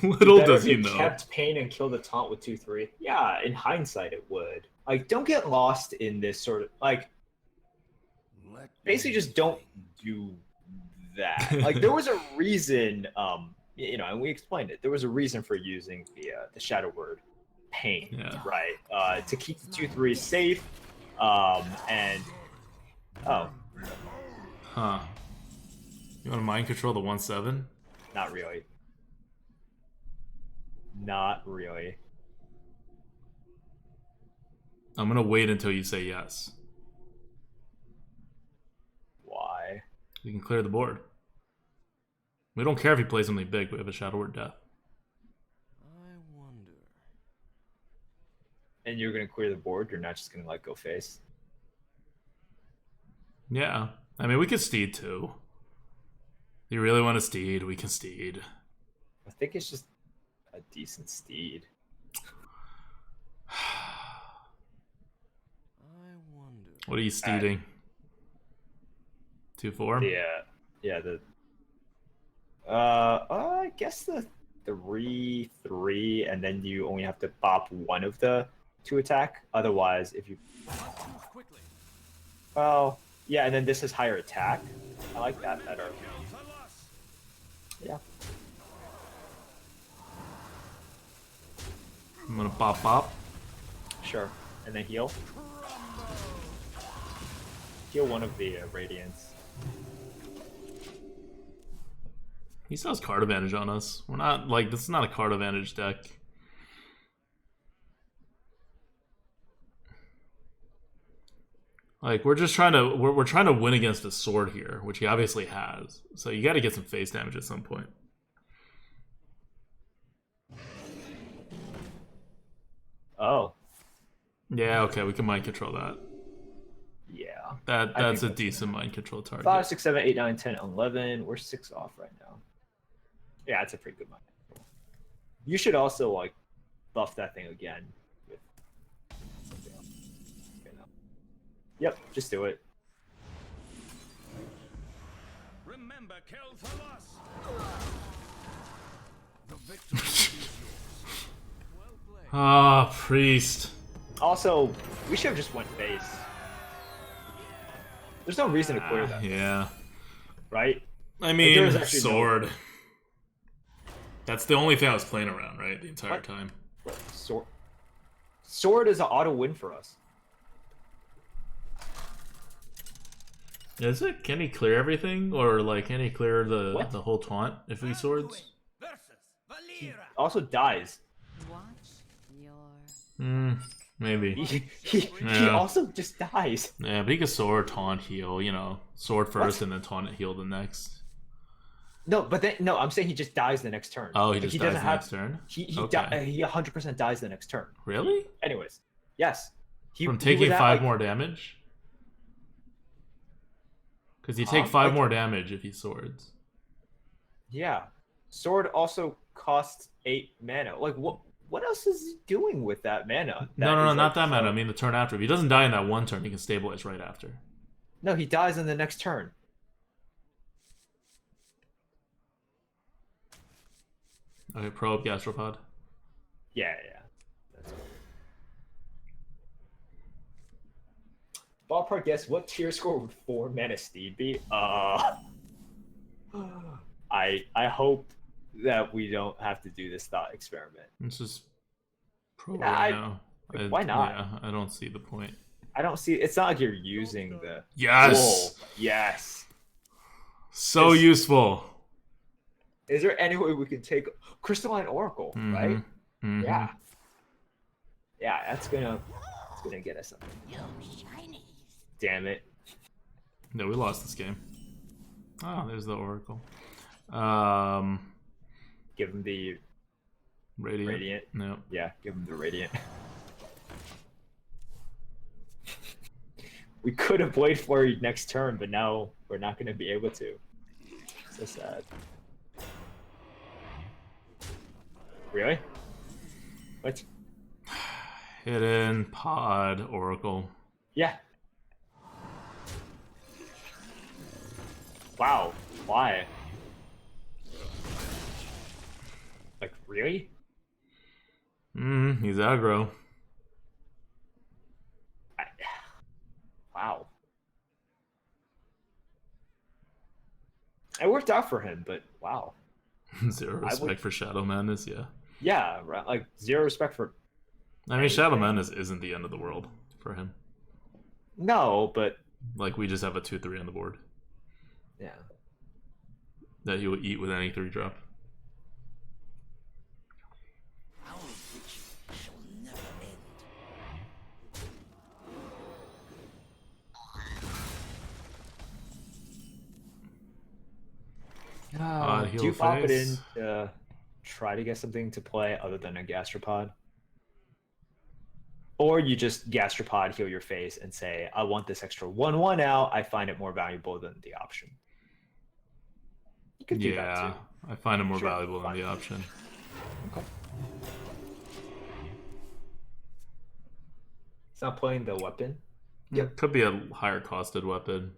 Little does he know. Kept Pain and kill the taunt with 2/3. Yeah, in hindsight, it would. Like, don't get lost in this sort of like. Basically, just don't do that. Like, there was a reason. You know, and we explained it. There was a reason for using the Shadow Word, Pain, Yeah. right? To keep the 2/3 safe. And oh, Huh. You want to mind control the 1/7? not really. Not really. I'm gonna wait until you say yes. Why? You can clear the board. We don't care if he plays something big. We have a Shadow Word Death. I wonder. And you're gonna clear the board. You're not just gonna let go face. Yeah. I mean, we can Steed too. You really want to Steed? We can Steed. I think it's just a decent Steed. I wonder. What are you Steeding? 2/4? Yeah, I guess the 3/3, and then you only have to bop one of the 2 attack. Otherwise, if you, well, yeah, and then this is higher attack. I like that better. Yeah. I'm gonna bop. Sure. And then heal. Heal one of the Radiants. He still has card advantage on us. We're not, like, this is not a card advantage deck. Like, we're just trying to, we're trying to win against a sword here, which he obviously has. So you gotta get some face damage at some point. Oh. Yeah, okay, we can mind control that. Yeah. That's a decent mind control target. 5, 6, 7, 8, 9, 10, 11. We're 6 off right now. Yeah, it's a pretty good mind control. You should also, like, buff that thing again with something else. Okay, no. Yep, just do it. Remember, kill for us. The victory is yours. Well played. Ah, Priest. Also, we should have just went face. There's no reason to clear that, Yeah. right? I mean, there was actually sword. That's the only thing I was playing around, right? The entire What? time. Sword is an auto win for us. Is it? Can he clear everything? Or, like, can he clear the What? whole taunt if he swords? Versus Valera. Also dies. Watch your Maybe. He Yeah. also just dies. Yeah, but he can sword, taunt, heal, you know. Sword first and then taunt and heal the next. No, but then no, I'm saying he just dies the next turn. Oh, he Like, just dies doesn't the have- next turn? He Okay. he 100% dies the next turn. Really? Anyways, yes. From he taking was at, 5 like- more damage? Because you take 5 more damage if he swords. Yeah. Sword also costs 8 mana. Like what else is he doing with that mana? No, is, not like, that mana. so- I mean the turn after. If he doesn't die in that one turn, he can stabilize right after. No, he dies in the next turn. Okay, probe Gastropod. Yeah. That's cool. Ballpark guess, what tier score would 4 mana Steed be? I hope that we don't have to do this thought experiment. It's just probe Yeah, right now. why not? Yeah, I don't see the point. I don't see. It's not like you're using the. Yes! Whoa, yes. So This- useful. Is there any way we can take Crystalline Oracle? Right? Mhm. Yeah. Yeah, that's gonna get us something. You shinies. Damn it. No, we lost this game. Oh, there's the Oracle. Give him the radiant. No. Yeah, give him the radiant. We could have Blade Flurry next turn, but now we're not going to be able to. So sad. Really? What? Hidden Pod Oracle. Yeah. Wow. Why? Like, really? He's aggro. Wow. It worked out for him, but wow. Zero respect for Shadow Madness, yeah. Yeah, right. Like, zero respect for... I mean, Shadow Madness isn't the end of the world for him. No, but... Like, we just have a 2-3 on the board. Yeah. That he will eat with any 3-drop. Our vigil shall never end. Do you pop it in to try to get something to play other than a gastropod? Or you just gastropod, heal your face, and say, I want this extra 1/1 out. I find it more valuable than the option. You could do that too. I find it more Sure, valuable than fine. the option. Okay. It's not playing the weapon. Yep. Could be a higher costed weapon.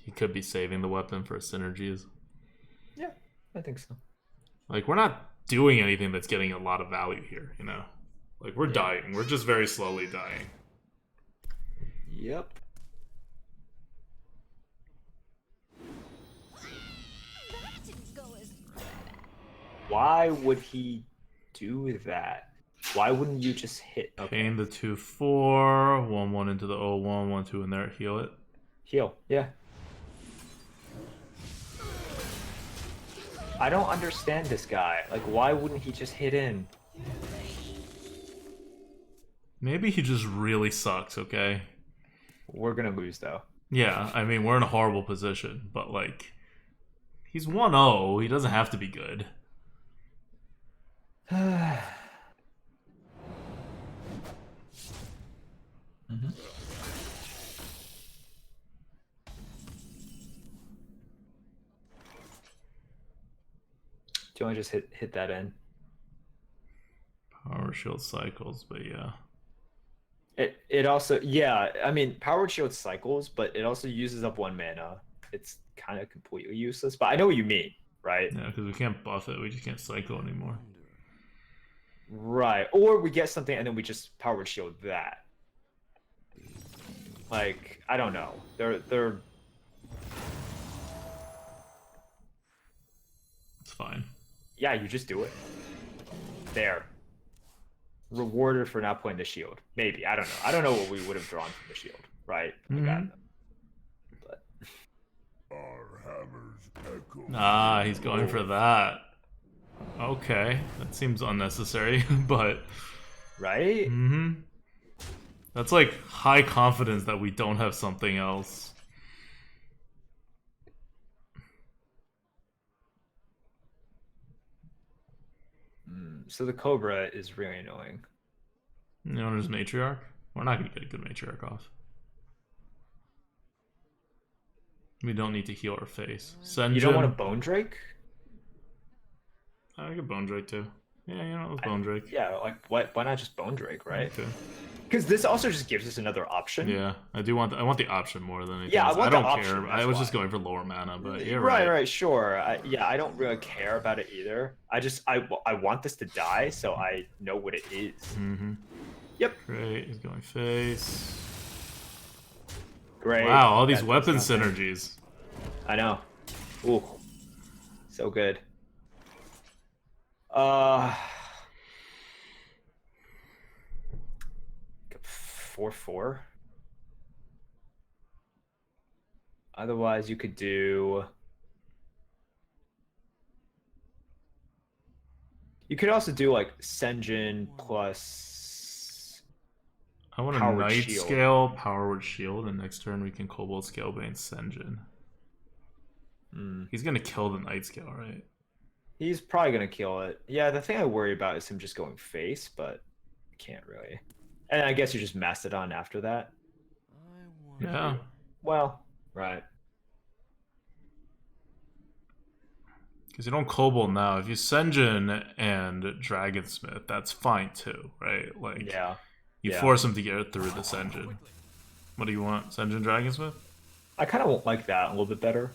He could be saving the weapon for synergies. Yeah, I think so. Like, we're not doing anything that's getting a lot of value here, you know? Like, we're dying. We're just very slowly dying. Yep. That didn't go as Why would he do that? Why wouldn't you just hit? Pain the 2/4, 1/1 into the 0/1, 1/2 in there, heal it. Heal, yeah. I don't understand this guy. Like, why wouldn't he just hit in? Maybe he just really sucks, okay? We're gonna lose, though. Yeah, I mean, we're in a horrible position, but, like, he's 1-0. He doesn't have to be good. Do you want to just hit that in? Power shield cycles, but yeah. It also, yeah, I mean, Powered Shield cycles, but it also uses up 1 mana. It's kind of completely useless, but I know what you mean, right? Yeah, because we can't buff it. We just can't cycle anymore. Right. Or we get something and then we just Powered Shield that. Like, I don't know. They're It's fine. Yeah, you just do it. There. Rewarded for not playing the shield. Maybe. I don't know. I don't know what we would have drawn from the shield, right? But Our hammers echo. Ah, he's going for that. Okay, that seems unnecessary, but... right? That's like high confidence that we don't have something else. So the Cobra is really annoying. You know, there's Matriarch. We're not going to get a good Matriarch off. We don't need to heal our face. Senjin. You don't want a Bone Drake? I get Bone Drake too. Yeah, you know, it was Bone Drake. Yeah, like why not just Bone Drake, right? Okay. Because this also just gives us another option. Yeah, I do want. I want the option more than anything. Yeah, else. I want don't the option, care. I that's was why. just going for lower mana, but you're right, right. sure. I don't really care about it either. I want this to die, so I know what it is. Yep. Great. He's going face. Great. Wow, all these That weapon does nothing. synergies. I know. Ooh, so good. 4/4. Otherwise, you could do. You could also do like Senjin plus. I want a Powered Night Shield. Scale, Powered Shield, and next turn we can Cobalt Scalebane Senjin. He's gonna kill the Night Scale, right? He's probably gonna kill it. Yeah, the thing I worry about is him just going face, but can't really. And I guess you just Mastodon after that. I wonder. Yeah. Well, right. Because you don't Kobold now. If you Senjin and Dragonsmith, that's fine too, right? Like, Yeah. you yeah. force him to get through the Senjin. What do you want? Senjin Dragonsmith? I kind of like that a little bit better.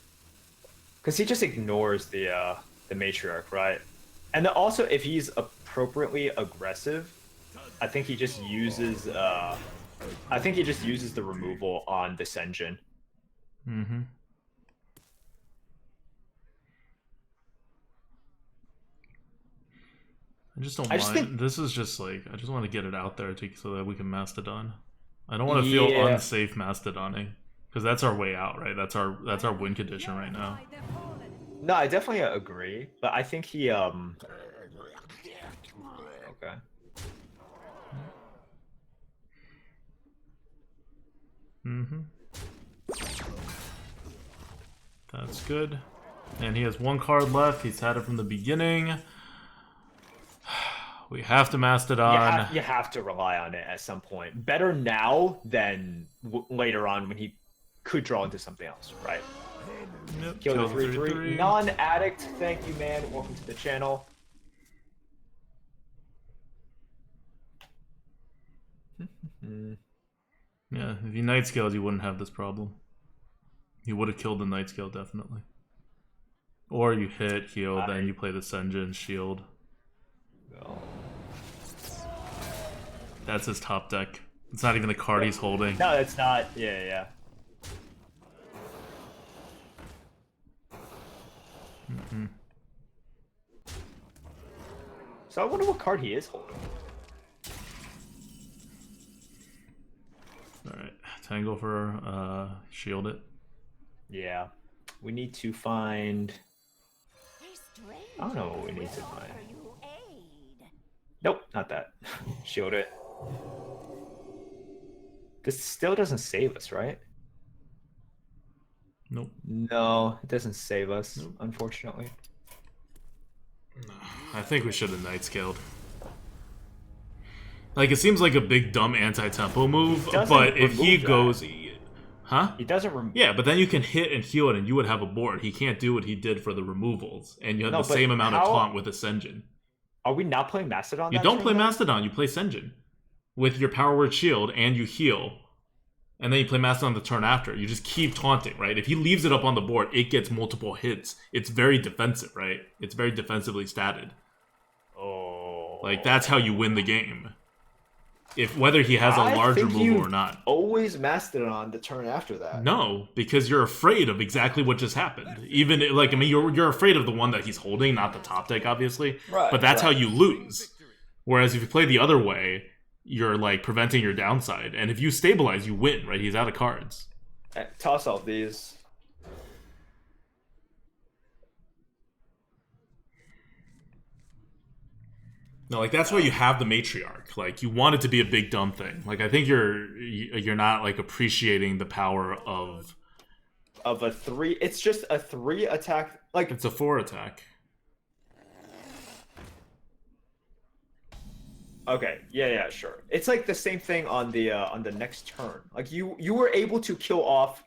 Because he just ignores the matriarch, right? And then also, if he's appropriately aggressive, I think he just uses the removal on the Senjin. Mm-hmm. I just don't mind. This is just like, I just want to get it out there so that we can Mastodon. I don't want to feel unsafe Mastodoning. Because that's our way out, right? That's our win condition right now. No, I definitely agree, but I think he okay. Mm-hmm. That's good. And he has one card left. He's had it from the beginning. We have to Mastodon. You have to rely on it at some point. Better now than later on when he could draw into something else, right? Yep, Kill the 3/3. Non-addict, thank you, man. Welcome to the channel. Yeah, if you Night Scaled, you wouldn't have this problem. You would have killed the Night Scale, definitely. Or you hit, heal, then you play the Senjin, shield. No. That's his top deck. It's not even the card he's holding. No, it's not. Yeah. Mm-hmm. So I wonder what card he is holding. Alright, Tangle for shield it. Yeah. We need to find... I don't know what we need to find. Nope, not that. Shield it. This still doesn't save us, right? Nope. No, it doesn't save us, unfortunately. I think we should have Night Scaled. Like, it seems like a big dumb anti-tempo move, but if he goes... Huh? He doesn't remove... Yeah, but then you can hit and heal it and you would have a board. He can't do what he did for the removals. And you have the same amount of taunt with a Senjin. Are we not playing Mastodon? You don't play Mastodon, you play Senjin. With your Power Word Shield and you heal. And then you play Mastodon the turn after. You just keep taunting, right? If he leaves it up on the board, it gets multiple hits. It's very defensive, right? It's very defensively statted. Oh. Like, that's how you win the game. If whether he has a large removal or not. Always Mastodon the turn after that. No, because you're afraid of exactly what just happened. Even like, I mean, you're afraid of the one that he's holding, not the top deck, obviously. Right. But that's how you lose. Whereas if you play the other way, you're like preventing your downside, and if you stabilize, you win. Right? He's out of cards. Toss off these. No, like that's why you have the matriarch. Like you want it to be a big dumb thing. Like I think you're not like appreciating the power of a 3. It's just a 3 attack. Like it's a 4 attack. Okay, yeah, sure. It's like the same thing on the next turn. Like you were able to kill off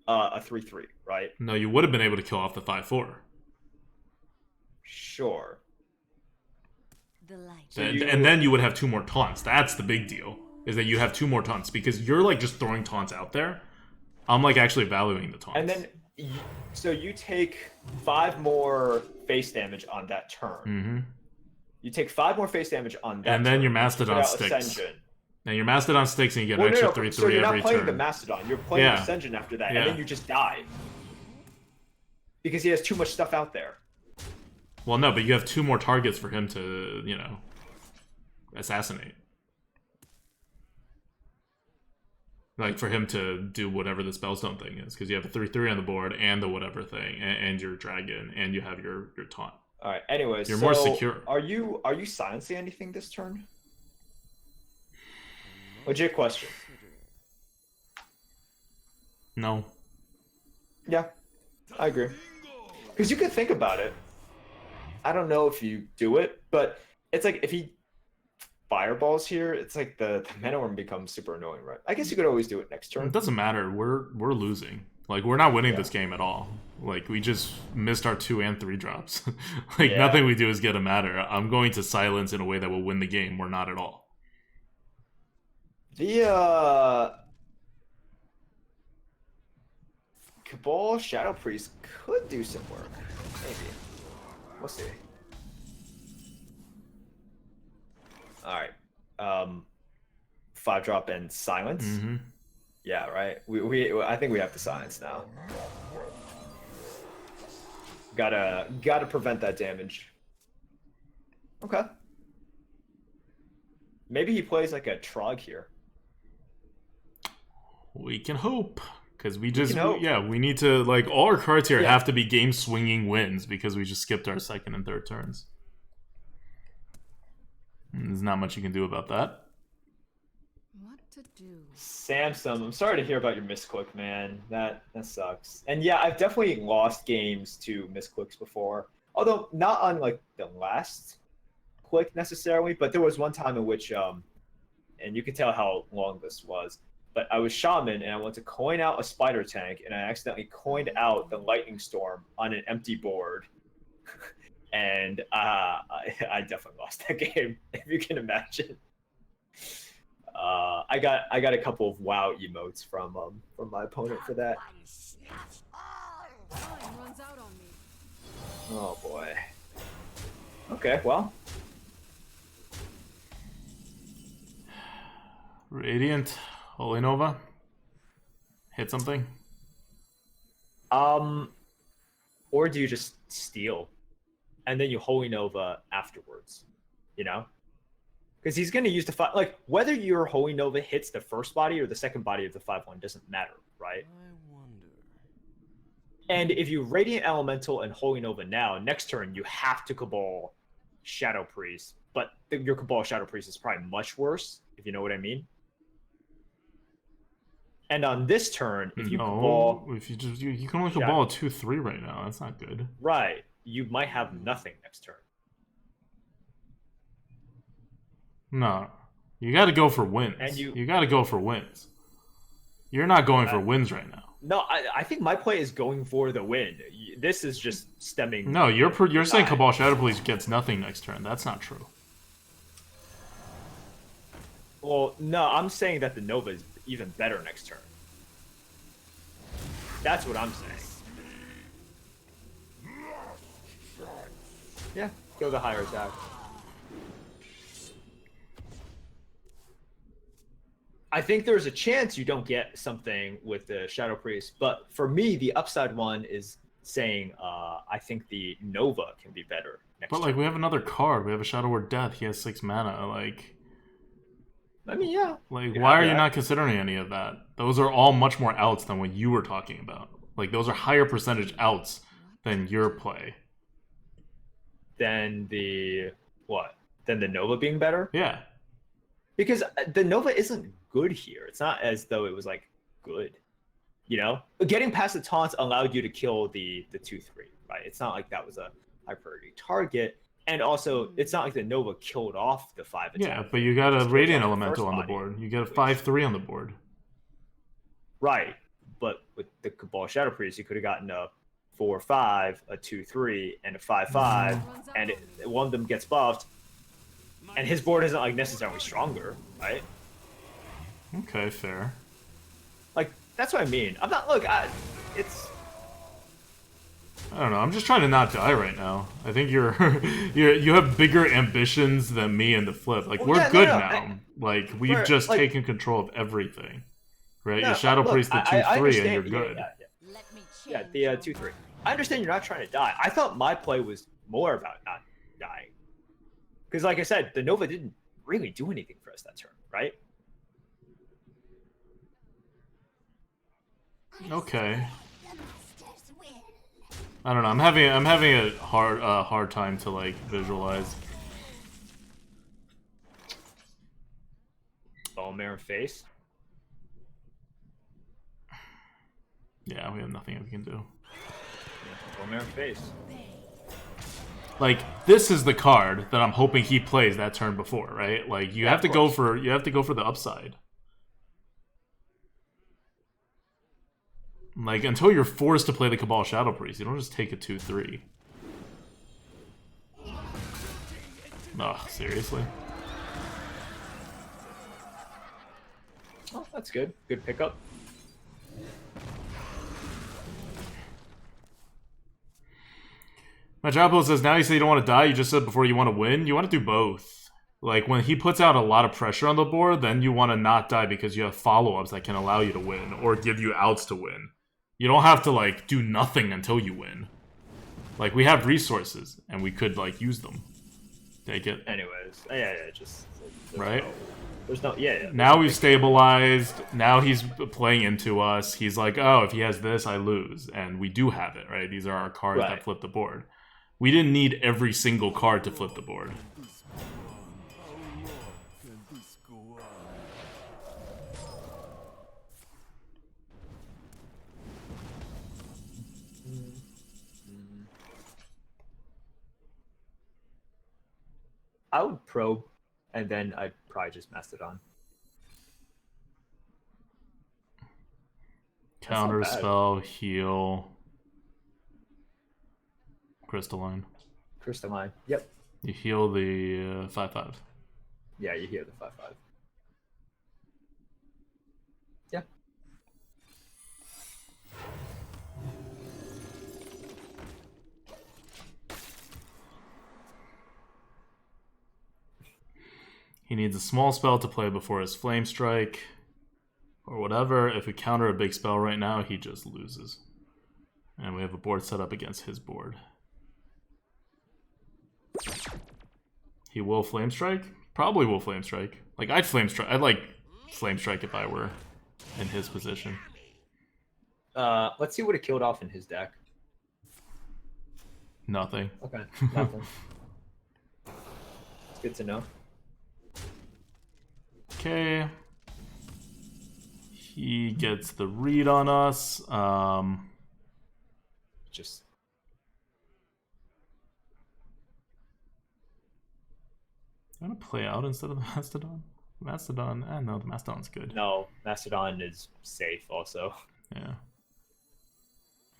a 3/3, right? No, you would have been able to kill off the 5/4. Sure. And then you would have 2 more taunts. That's the big deal. Is that you have 2 more taunts because you're like just throwing taunts out there. I'm like actually valuing the taunts. And then so you take 5 more face damage on that turn. Mm-hmm. You take 5 more face damage on that. And then turn. your Mastodon sticks. And your Mastodon sticks and you get an extra 3/3 every turn. So you're not playing the Mastodon, you're playing the Senjin after that, and then you just die. Because he has too much stuff out there. Well, no, but you have 2 more targets for him to, you know, assassinate. Like, for him to do whatever the Spellstone thing is. Because you have a 3/3 on the board and the whatever thing, and your dragon, and you have your taunt. Alright, anyways, you're more secure. Are you silencing anything this turn? Legit question. No. Yeah, I agree. Because you could think about it. I don't know if you do it, but it's like if he fireballs here, it's like the mana worm becomes super annoying, right? I guess you could always do it next turn. It doesn't matter. We're losing. Like, we're not winning Yeah. this game at all. Like, we just missed our 2 and 3 drops. Like, Yeah. nothing we do is gonna matter. I'm going to silence in a way that will win the game. We're not at all. The Cabal Shadow Priest could do some work. Maybe. We'll see. Alright. 5-drop and silence. Mm-hmm. Yeah, right. I think we have to silence now. Gotta prevent that damage. Okay. Maybe he plays like a Trog here. We can hope. Because we just, can hope. we need to, like, all our cards here Yeah. have to be game-swinging wins because we just skipped our 2nd and 3rd turns. And there's not much you can do about that. What to do? Samsung, I'm sorry to hear about your misclick, man. That sucks. And yeah, I've definitely lost games to misclicks before. Although not on like the last click necessarily, but there was one time in which and you can tell how long this was. But I was shaman and I went to coin out a spider tank and I accidentally coined out the lightning storm on an empty board. And I definitely lost that game, if you can imagine. I got a couple of WoW emotes from my opponent for that. Time runs out on me. Oh boy. Okay, well. Radiant, Holy Nova. Hit something. Or do you just steal, and then you Holy Nova afterwards? You know. Because he's going to use the like whether your Holy Nova hits the first body or the second body of the 5/1 doesn't matter, right? I wonder. And if you Radiant Elemental and Holy Nova now, next turn you have to Cabal Shadow Priest, but your Cabal Shadow Priest is probably much worse, if you know what I mean. And on this turn, if you Cabal, if you just you can only Shadow. Cabal a 2/3 right now. That's not good. right, you might have nothing next turn. No, you got to go for wins. And you got to go for wins. You're not going for wins right now. No, I think my play is going for the win. This is just stemming. No, you're saying Cabal Shadow Priest gets nothing next turn. That's not true. Well, no, I'm saying that the Nova is even better next turn. That's what I'm saying. Yeah, go the higher attack. I think there's a chance you don't get something with the Shadow Priest, but for me, the upside one is saying I think the Nova can be better next But, turn. like, we have another card. We have a Shadow Word Death. He has 6 mana. Like, I mean, yeah. why are you not considering any of that? Those are all much more outs than what you were talking about. Like, those are higher percentage outs than your play. Then the what? Then the Nova being better? Yeah. Because the Nova isn't good here. It's not as though it was like good. You know? Getting past the taunts allowed you to kill the 2/3, right? It's not like that was a high priority target. And also, it's not like the Nova killed off the 5 attack. Yeah, but you got a Just Radiant killed off the Elemental first on the body, board. You get a which- 5/3 on the board. Right. But with the Cabal Shadow Priest, you could have gotten a 4/5, a 2/3, and a 5/5, and one of them gets buffed, and his board isn't like necessarily stronger, right? Okay, fair. Like that's what I mean. I'm not. Look, it's. I don't know. I'm just trying to not die right now. I think you have bigger ambitions than me in the flip. Like, Well, we're yeah, good no, now. Like, we've Right, just like- taken control of everything. Right? No, You Shadow look, Priest the I 2/3 and understand- you're yeah, good. yeah. Let me Yeah, change the your 2/3. mind. I understand you're not trying to die. I thought my play was more about not dying, because, like I said, the Nova didn't really do anything for us that turn, right? Okay. The masters will. I don't know. I'm having a hard time to, like, visualize. Bone Marrow face. Yeah, we have nothing we can do. Boomerang face. Like, this is the card that I'm hoping he plays that turn before, right? Like, you Yeah, have to of go course. for the upside. Like, until you're forced to play the Cabal Shadow Priest, you don't just take a 2/3. Ugh, seriously? Oh, that's good. Good pickup. My Japo says, now you say you don't want to die, you just said before you want to win. You want to do both. Like, when he puts out a lot of pressure on the board, then you want to not die because you have follow-ups that can allow you to win, or give you outs to win. You don't have to, like, do nothing until you win. Like, we have resources, and we could, like, use them. Take it. Anyways, yeah, just Right? There's no, yeah. Now we've stabilized. Now he's playing into us. He's like, oh, if he has this, I lose. And we do have it, right? These are our cards Right. that flip the board. We didn't need every single card to flip the board. I would probe, and then I'd probably just Mastodon. That's not Counter bad. spell, heal, crystalline. Crystalline. Yep. You heal the 5/5. Yeah, you hear the 5/5. Yeah. He needs a small spell to play before his Flame Strike, or whatever. If we counter a big spell right now, he just loses. And we have a board set up against his board. He will Flame Strike? Probably will Flame Strike. Like, I'd Flame Strike. I'd like Flame Strike if I were in his position. Let's see what it killed off in his deck. Nothing. Okay, nothing. It's good to know. Okay. He gets the read on us. Just You want to play out instead of the Mastodon? Mastodon? No, the Mastodon's good. no. Mastodon is safe. Also, Yeah.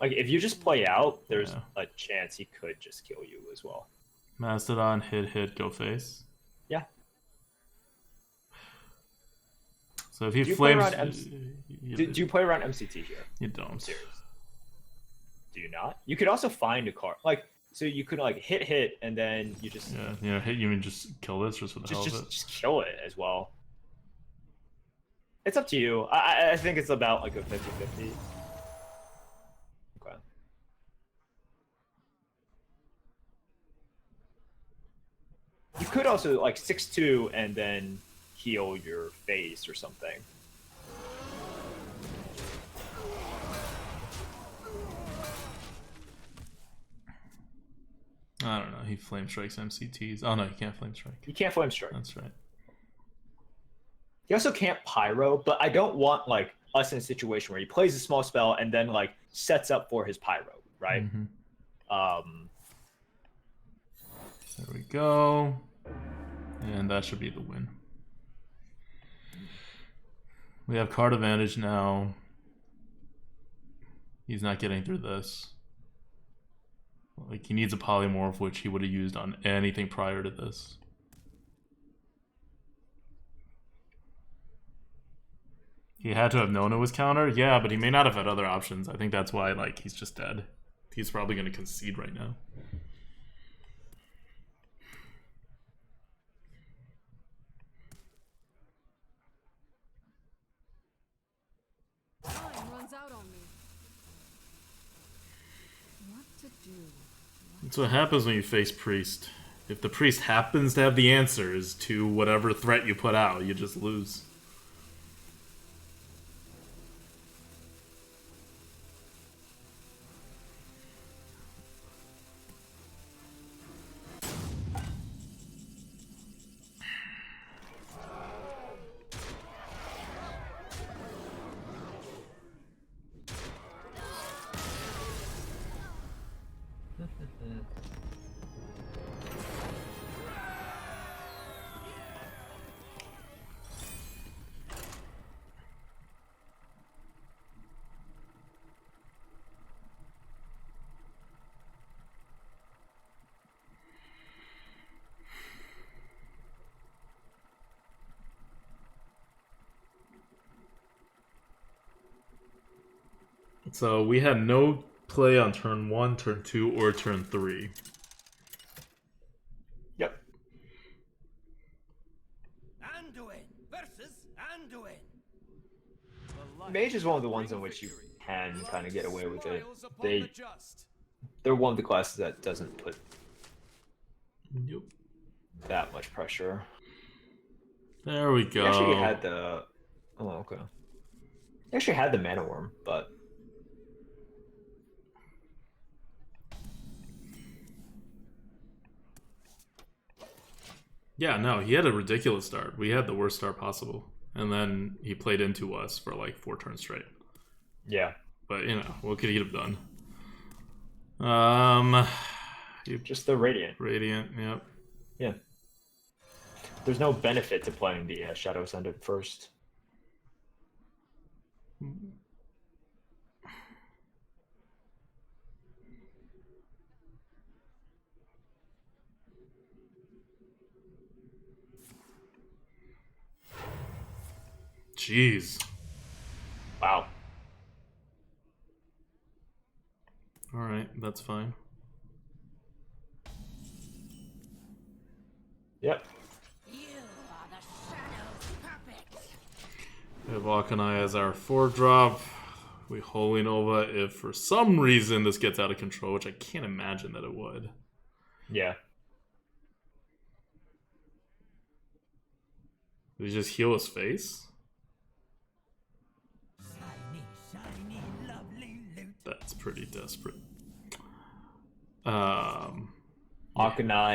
like if you just play out, there's Yeah. a chance he could just kill you as well. Mastodon, hit, go face. Yeah. So if he Do you play flames... around you, Do you play around MCT here? you don't. Serious. Do you not? You could also find a card. Like, so you could like hit, and then you just Yeah, hit you mean just kill this just for the hell of it? just kill it as well. It's up to you. I think it's about like a 50-50. Okay. You could also like 6-2 and then heal your face or something. I don't know. He flame strikes MCTs. Oh no, he can't flame strike. You can't flame strike. That's right. He also can't pyro, but I don't want like us in a situation where he plays a small spell and then like sets up for his pyro, right? There we go. And that should be the win. We have card advantage now. He's not getting through this. Like, he needs a polymorph, which he would have used on anything prior to this. He had to have known it was counter? Yeah, but he may not have had other options. I think that's why, like, he's just dead. He's probably going to concede right now. Time runs out on me. What to do? That's what happens when you face Priest. If the Priest happens to have the answers to whatever threat you put out, you just lose. So we had no play on turn 1, turn 2, or turn 3. Yep. Anduin versus Anduin. Mage is one of the ones in which you can kind of get away with it. They They're one of the classes that doesn't put Yep. that much pressure. There we go. He actually had the... Oh, okay. He actually had the Mana Worm, but... Yeah, no, he had a ridiculous start. We had the worst start possible. And then he played into us for like 4 turns straight. Yeah. But, you know, what could he have done? Just the Radiant. Radiant, yep. Yeah. There's no benefit to playing the Shadow Ascendant first. Jeez. Wow. Alright, that's fine. Yep. You are the Shadow's puppet. We have Akanai as our 4-drop. We Holy Nova if for some reason this gets out of control, which I can't imagine that it would. Yeah. Did he just heal his face? Shiny, shiny, lovely loot. That's pretty desperate. Akanai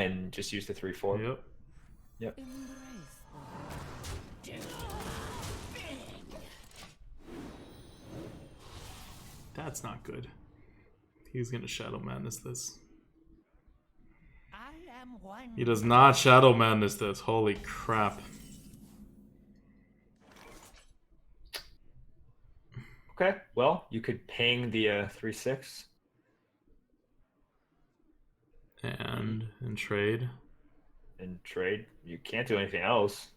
and just use the 3/4. Yep. Yep. That's not good. He's gonna Shadow Madness this. I am one. He does not Shadow Madness this. Holy crap. Okay, well, you could ping the 3/6. And trade. And trade. You can't do anything else.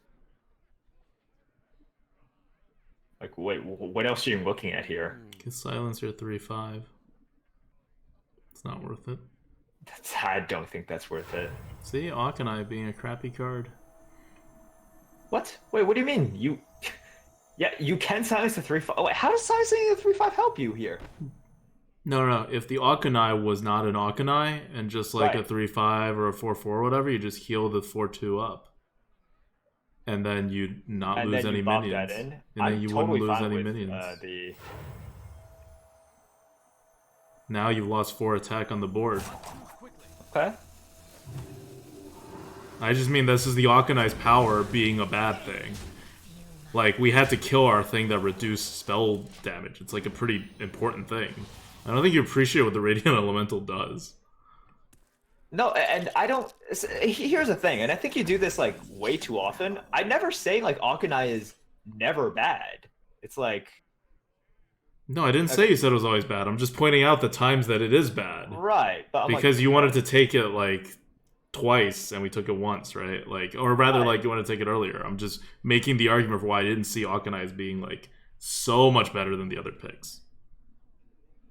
Like, wait, what else are you looking at here? Get silence your 3/5. It's not worth it. I don't think that's worth it. See, Akanai being a crappy card. What? Wait, what do you mean? You... Yeah, you can silence the 3/5. Oh, wait, how does silencing the 3/5 help you here? No. If the Akanai was not an Akanai and just like Right. a 3/5 or a 4/4 or whatever, you just heal the 4/2 up. And then you'd not And lose then any you bop minions. that in. And I'm then you totally wouldn't lose fine any with, minions. the... Now you've lost 4 attack on the board. Okay. I just mean this is the Akanai's power being a bad thing. Like, we had to kill our thing that reduced spell damage. It's like a pretty important thing. I don't think you appreciate what the Radiant Elemental does. No, and I don't... Here's the thing, and I think you do this, like, way too often. I never say, like, Akanai is never bad. It's like... No, I didn't say you said it was always bad. I'm just pointing out the times that it is bad. Right, but I'm Because like, you wanted to take it, like, twice, and we took it once, right? Like, or rather, Right. like, you want to take it earlier. I'm just making the argument for why I didn't see Akanai as being, like, so much better than the other picks.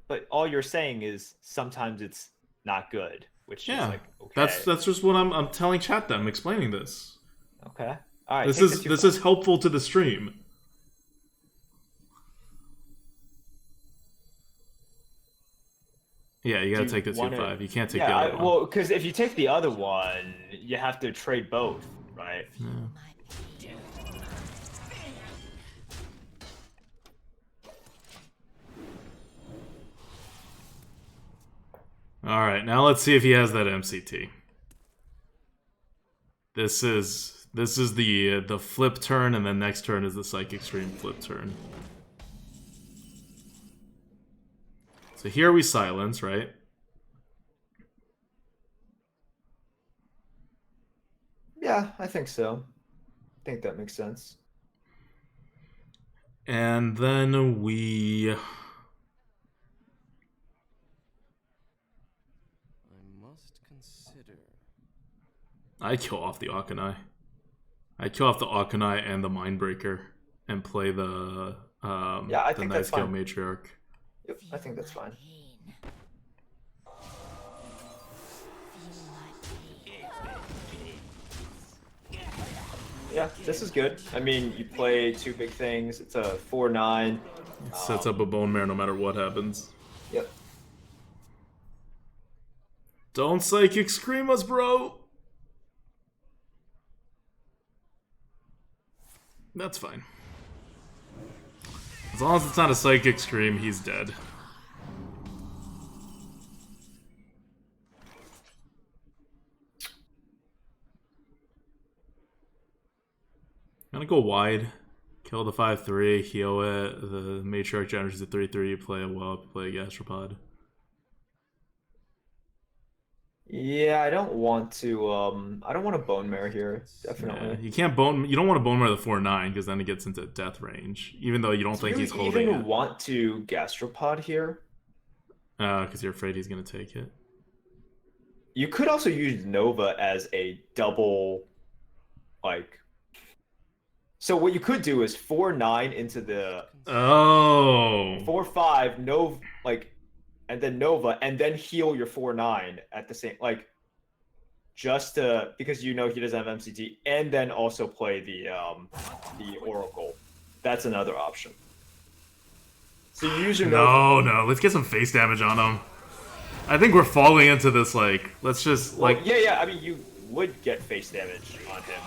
But all you're saying is sometimes it's not good, which Yeah, is like, okay. that's just what I'm telling chat that I'm explaining this. Okay. All right. This take is the this 2/5. is helpful to the stream. Yeah, you gotta Do take the you wanna- 2/5. You can't take Yeah, the other one. well, because if you take the other one, you have to trade both, right? Yeah. All right, now let's see if he has that MCT. This is the flip turn, and then next turn is the Psychic Stream flip turn. So here we silence, right? Yeah, I think so. I think that makes sense. And then we... I must consider. I kill off the Akanai. I kill off the Akanai and the Mindbreaker and play the Yeah, I the think Night that's Scale fine. Matriarch. Yep, I think that's fine. Yeah, this is good. I mean, you play two big things. It's a 4/9. It sets up a Bone Mare no matter what happens. Yep. Don't Psychic Scream us, bro! That's fine. As long as it's not a Psychic Scream, he's dead. I'm gonna go wide. Kill the 5/3, heal it. The Matriarch generates a 3/3, you play a Whelp, you play a Gastropod. Yeah, I don't want to. I don't want a Bone Mare here. Definitely. Yeah, you can't bone. You don't want to Bone Mare the 4/9 because then it gets into death range. Even though you don't think Do he's you holding even it. want to Gastropod here? Because you're afraid he's gonna take it. You could also use Nova as a double, like. So what you could do is 4/9 into the Oh. 4/5 Nova, like, and then Nova, and then heal your 4/9 at the same, like, just to, because you know he doesn't have MCT, and then also play the Oracle. That's another option. So you use your Nova. No. Let's get some face damage on him. I think we're falling into this, like, let's just, Well, like... yeah. I mean, you would get face damage on him.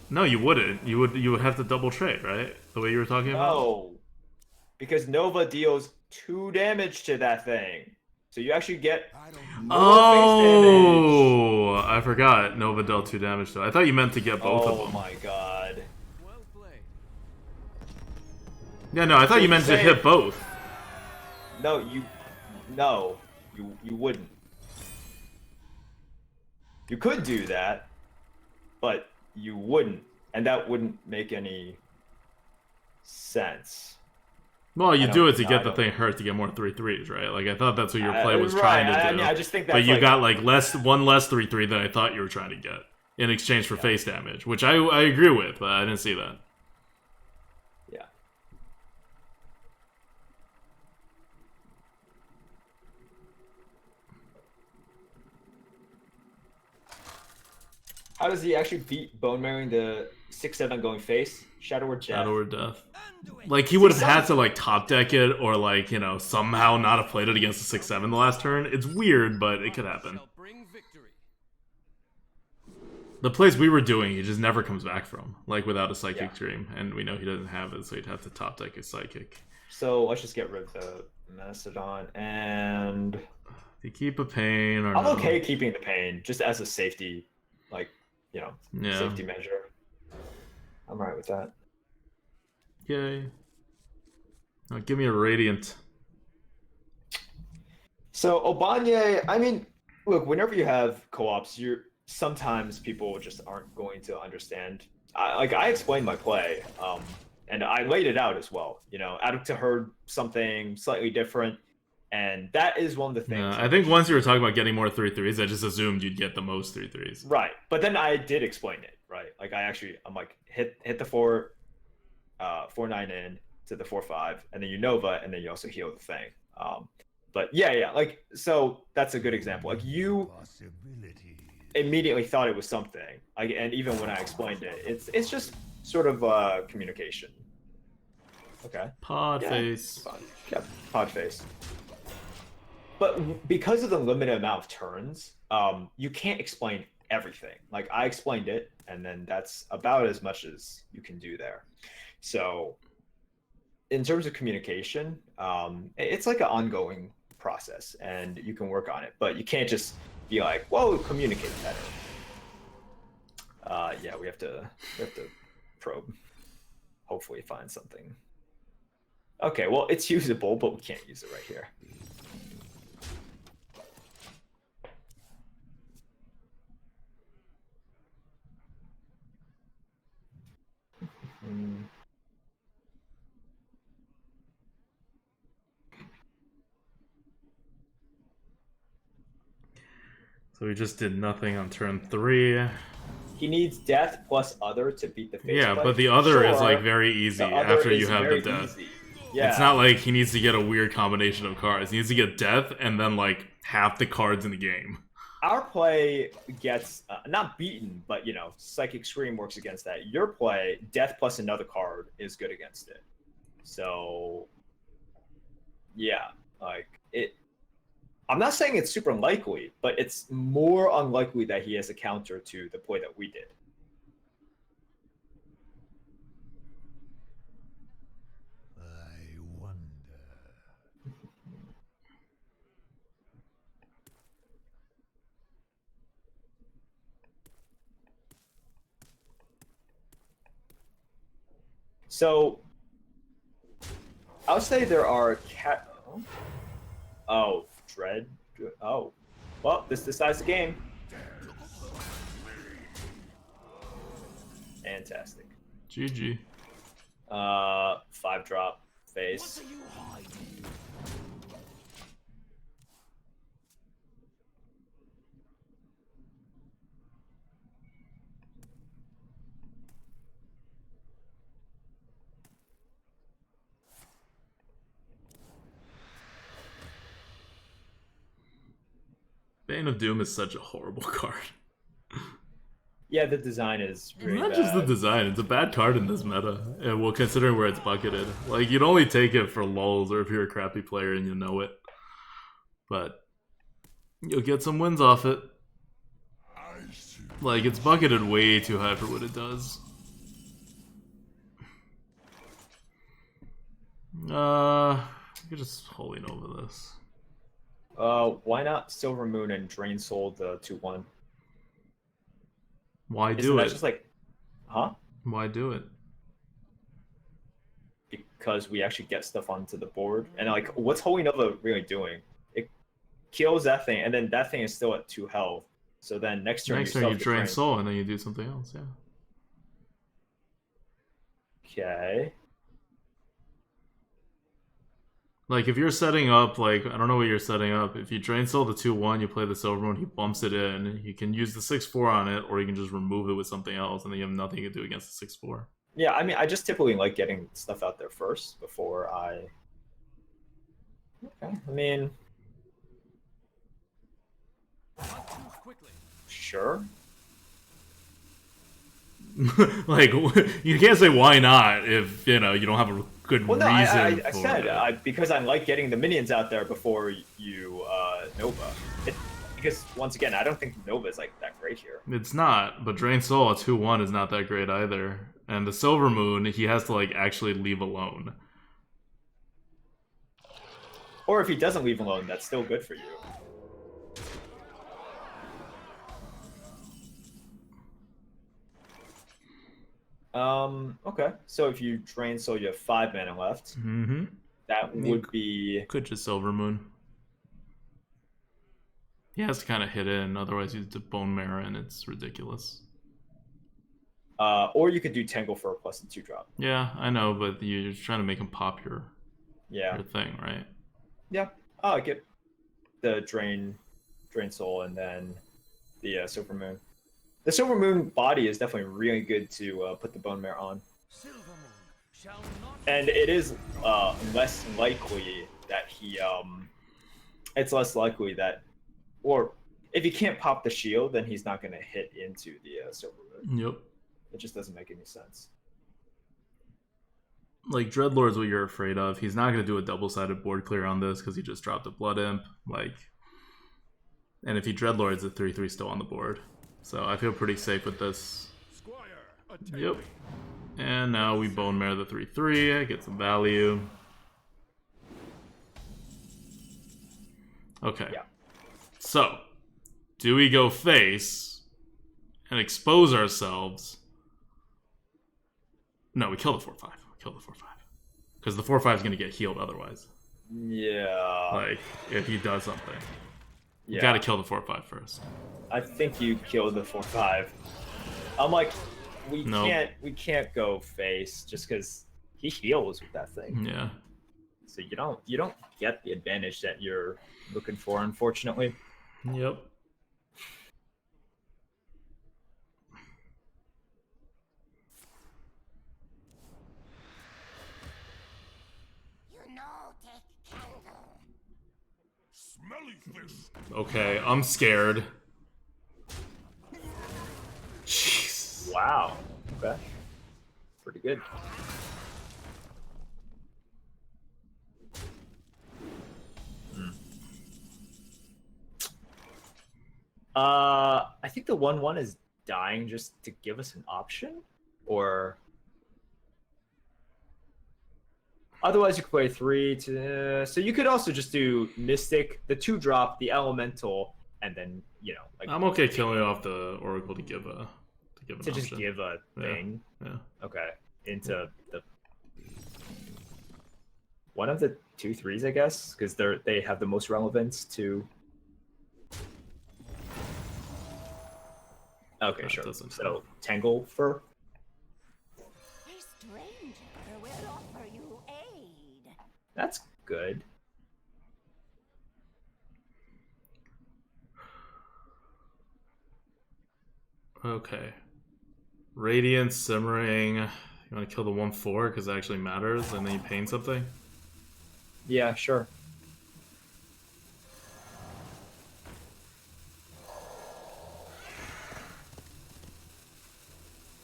No, you wouldn't. You would have to double trade, right? The way you were talking about? No. Because Nova deals 2 damage to that thing. So you actually get more face Oh, I forgot. Nova dealt 2 damage to it. I thought you meant to get damage. both of Oh them. my god. Well played. Yeah, no, I thought So you meant to say- hit both. No, you wouldn't. You could do that, but you wouldn't, and that wouldn't make any sense. Well, you I do don't- it to no, get I the don't. thing hurt to get more 3/3s, right? Like, I thought that's what your play was Right, trying to do. I mean, I just think but that's you like- got, like, one less 3/3 than I thought you were trying to get in exchange for face damage, which I agree with, but I didn't see that. Yeah. How does he actually beat Bone Marrying the 6/7 going face? Shadow or Death? Shadow or Death. Anduin. Like, he would have had to, like, top deck it or, like, you know, somehow not have played it against the 6/7 the last turn. It's weird, but it could happen. Shall bring victory. The plays we were doing, he just never comes back from, like, without a Psychic Yeah. Dream, and we know he doesn't have it, so he'd have to top deck his Psychic. So let's just get rid of the Mastodon, and Do you keep a Pain or I'm no? okay keeping the Pain just as a safety, like, you know, Yeah. safety measure. I'm alright with that. Yay. Now give me a Radiant. So Obanye, I mean, look, whenever you have co-ops, sometimes people just aren't going to understand. I explained my play, and I laid it out as well. You know, Adukta heard something slightly different, and that is one of the things. Yeah, I think once you were talking about getting more 3/3s, I just assumed you'd get the most 3/3s. Right, but then I did explain it, right? Like I'm like hit the 4/9 in to the 4/5, and then you Nova, and then you also heal the thing. But yeah, like, so that's a good example. Like, you Possibilities. immediately thought it was something, like, and even when I explained it, it's just sort of communication. Okay. Pod Yeah, face. Fine. Yeah, pod face. But because of the limited amount of turns, you can't explain everything. Like, I explained it, and then that's about as much as you can do there. So, in terms of communication, it's like an ongoing process, and you can work on it. But you can't just be like, "Whoa, communicate better." Yeah, we have to probe. Hopefully, find something. Okay, well, it's usable, but we can't use it right here. So he just did nothing on turn 3. He needs death plus other to beat the face Yeah, play. but the other is Sure, like very easy the other after you is have the very death. easy. Yeah. It's not like he needs to get a weird combination of cards. He needs to get death and then like half the cards in the game. Our play gets not beaten, but you know, Psychic Scream works against that. Your play, death plus another card, is good against it. So, yeah, like it. I'm not saying it's super likely, but it's more unlikely that he has a counter to the play that we did. I wonder. So, I would say there are Oh, Dread. Oh, well, this decides the game. Fantastic. GG. 5-drop face. What are you hiding? Bane of Doom is such a horrible card. Yeah, the design is really Not bad. just the design, it's a bad card in this meta. And well, considering where it's bucketed. Like, you'd only take it for lulls or if you're a crappy player and you know it. But you'll get some wins off it. Like, it's bucketed way too high for what it does. I could just Holy Nova this. Why not Silver Moon and Drain Soul the 2/1? Why Isn't do that it? just like, huh? Why do it? Because we actually get stuff onto the board, and like, what's Holy Nova really doing? It kills that thing, and then that thing is still at 2 health. So then next turn Next you turn you still drain have to soul and then you do something else, yeah. Okay. Like, if you're setting up, like, I don't know what you're setting up. If you drain soul the 2/1, you play the Silver Moon, he bumps it in. You can use the 6/4 on it, or you can just remove it with something else, and then you have nothing to do against the 6/4. Yeah, I mean, I just typically like getting stuff out there first before I. Okay, I mean, Not too quickly. sure. Like, you can't say why not if, you know, you don't have a good Well, no, reason I for said it. because I like getting the minions out there before you Nova. Because once again, I don't think Nova is like that great here. It's not, but Drain Soul at 2/1 is not that great either. And the Silver Moon, he has to, like, actually leave alone. Or if he doesn't leave alone, that's still good for you. Okay. So if you drain soul, you have 5 mana left. Mm-hmm. That would be. Could just Silver Moon. He has to kind of hit in, otherwise he's the Bone Marrow, and it's ridiculous. Or you could do Tangle for a plus the 2-drop. Yeah, I know, but you're trying to make him pop your thing, right? Yeah. I like it. The drain soul, and then the Silver Moon. The Silver Moon body is definitely really good to put the Bone Mare on. Silver Moon shall not. And it is less likely that he it's less likely that, or if he can't pop the shield, then he's not going to hit into the Silver Moon. Yep. It just doesn't make any sense. Like, Dreadlord's what you're afraid of. He's not going to do a double-sided board clear on this because he just dropped a Blood Imp. Like, and if he Dreadlord's a 3/3 still on the board. So I feel pretty safe with this. Yep. And now we Bone Mare the 3/3, get some value. Okay. Yeah. So, do we go face and expose ourselves? No, we kill the 4/5. Kill the 4/5. Because the 4/5 is going to get healed otherwise. Yeah. Like, if he does something. You Yeah. gotta kill the 4/5 first. I think you killed the 4/5. I'm like, we can't go face just because he heals with that thing. Yeah. So you don't get the advantage that you're looking for, unfortunately. Yep. Okay, I'm scared. Jeez. Wow. Okay. Pretty good. I think the 1/1 is dying just to give us an option, or otherwise you could play 3 to. So you could also just do Mystic, the 2-drop, the Elemental, and then like I'm okay killing off the Oracle to give an to just option. give a thing. Yeah. Okay, into the one of the 2/3s, I guess, because they have the most relevance to. Okay, That sure. doesn't So help. Tangle Fur. A stranger will offer you aid. That's good. Okay. Radiant, Simmering. You want to kill the 1/4 because it actually matters, and then you paint something? Yeah, sure.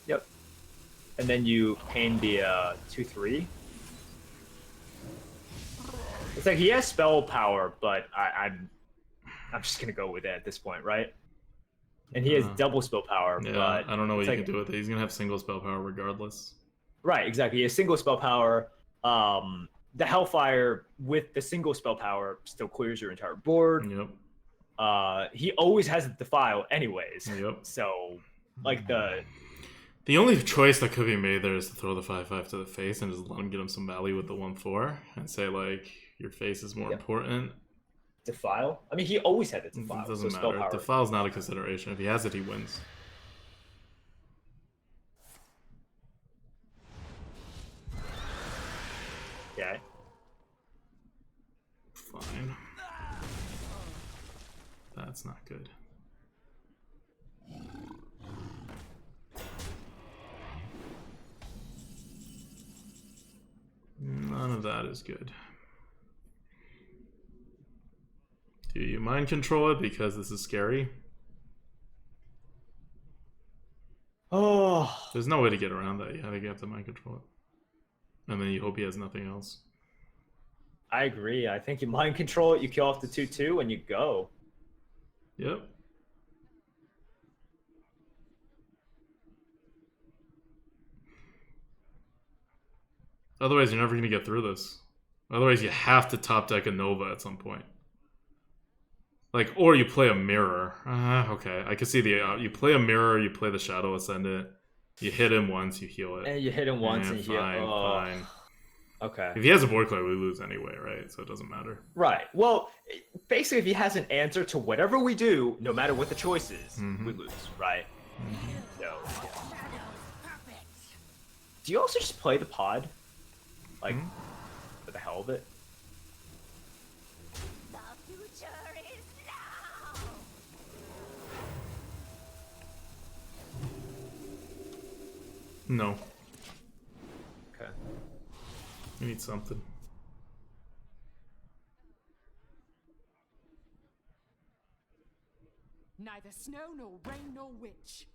Yep. And then you pain the 2/3. It's like he has spell power, but I'm just gonna go with it at this point, right? And he has double spell power, Yeah, but I don't know what it's you like, can do with it. He's gonna have single spell power regardless. right, exactly. He has single spell power. The Hellfire with the single spell power still clears your entire board. Yep. He always has Defile anyways. Yep. So like The only choice that could be made there is to throw the 5/5 to the face and just let him get him some value with the 1/4 and say like your face is more important. Defile. I mean, he always had the It Defile. doesn't so spell matter. power. Defile's not a consideration. If he has it, he wins. Okay. Fine. That's not good. None of that is good. Do you mind control it because this is scary? Oh, There's no way to get around that. I think you have to mind control it. And then you hope he has nothing else. I agree. I think you mind control it. You kill off the 2/2 and you go. Yep. Otherwise, you're never going to get through this. Otherwise, you have to top deck a Nova at some point. Like, or you play a Mirror. Okay, I can see the... you play a Mirror, you play the Shadow Ascendant. You hit him once, you heal it. And you hit him once and you heal. Fine, fine. Okay. If he has a board clear, we lose anyway, right? So it doesn't matter. Right. Well, basically, if he has an answer to whatever we do, no matter what the choice is, we lose, right? So. Do you also just play the pod? Like, for the hell of it? The future is now. No. Okay. You need something. Neither snow nor rain nor witch.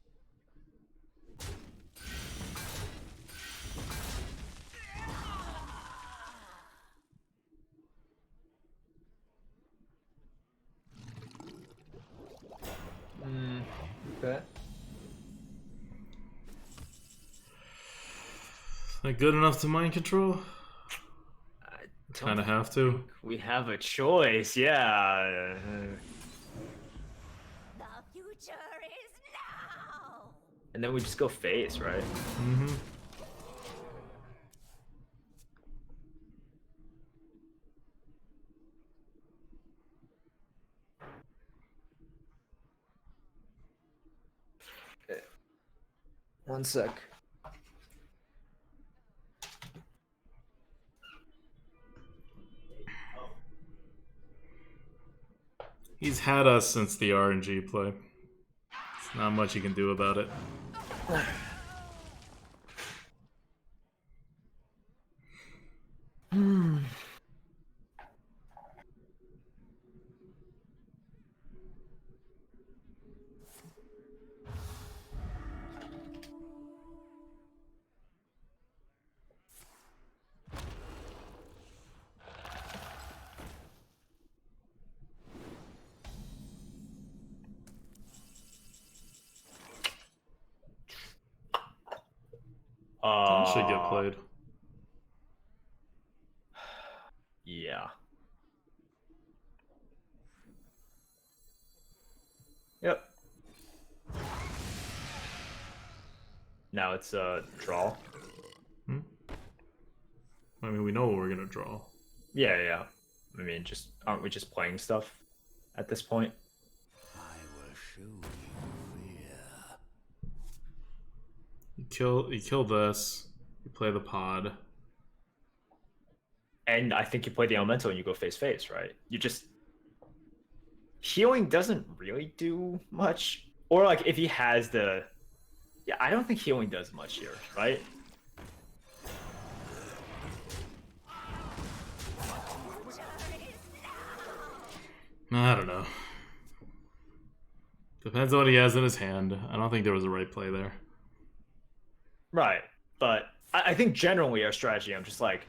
Okay. Is that good enough to mind control? Kind of have to. We have a choice, yeah. The future is now. And then we just go face, right? Mm-hmm. One sec. He's had us since the RNG play. There's not much you can do about it. should get played. Yeah. Yep. Now it's a draw. I mean, we know what we're gonna draw. Yeah, yeah. I mean, aren't we just playing stuff at this point? I will show you fear. You kill this. You play the pod. And I think you play the elemental and you go face, right? You just healing doesn't really do much. Or like if he has the I don't think healing does much here, right? I don't know. Depends on what he has in his hand. I don't think there was a right play there. Right. But I think generally our strategy, I'm just like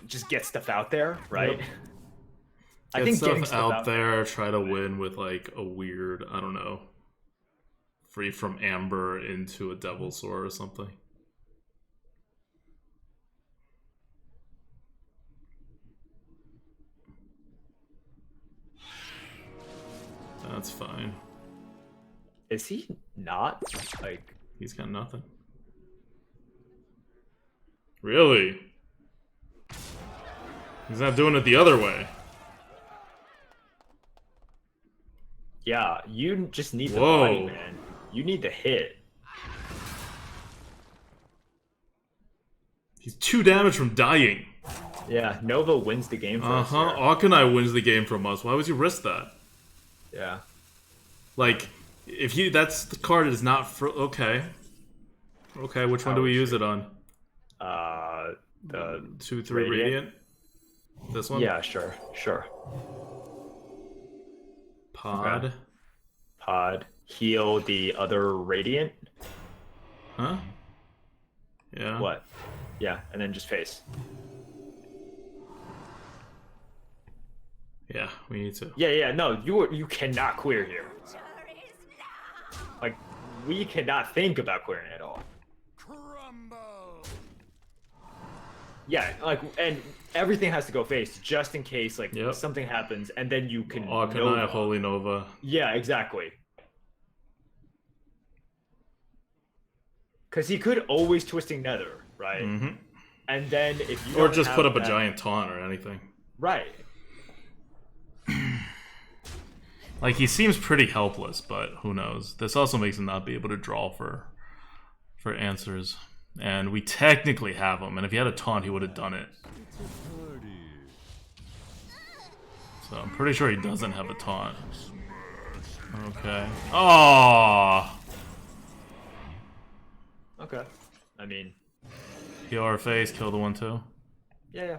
just get stuff out there, right? Yep. I Get think stuff getting stuff out there, try to win with like a weird, I don't know, free from amber into a devil's sword or something. That's fine. Is he not? Like He's got nothing. Really? He's not doing it the other way. yeah, you just need the Whoa. body, man. You need the hit. He's 2 damage from dying. Yeah, Nova wins the game for us here. Akanai wins the game from us. Why would you risk that? Yeah. Like, if you that's the card is not for okay. Okay, which one do we use it on? The 2/3 Radiant? Radiant? This one? Yeah, sure. Pod. Okay. Pod. Heal the other Radiant. Huh? Yeah. What? Yeah, and then just face. Yeah, we need to. Yeah, no, you cannot clear here. Like, we cannot think about clearing at all. Crumble. Yeah, like, and everything has to go face just in case, like, Yep. something happens, and then you can. Akanai, Nova. Holy Nova. Yeah, exactly. Because he could always twisting Nether, right? Mm-hmm. And then if you Or don't just have put up a that- giant taunt or anything. right. Like, he seems pretty helpless, but who knows. This also makes him not be able to draw for answers. And we technically have him, and if he had a taunt, he would have done it. So I'm pretty sure he doesn't have a taunt. Okay. Oh, Okay. I mean, heal our face, kill the 1/2. yeah.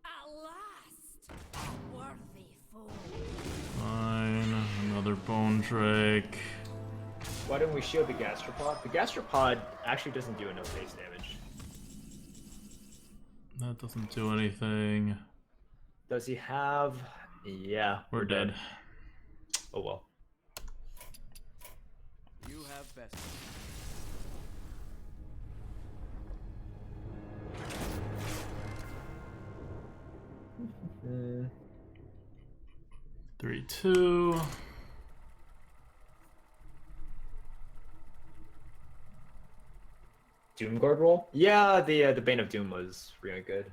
At last, a worthy foe. Fine. Another bone drake. Why don't we shield the gastropod? The gastropod actually doesn't do enough face damage. That doesn't do anything. Does he have? Yeah, We're dead. Oh well. You have best. Mm. 3/2. Doom guard roll? Yeah, the Bane of Doom was really good.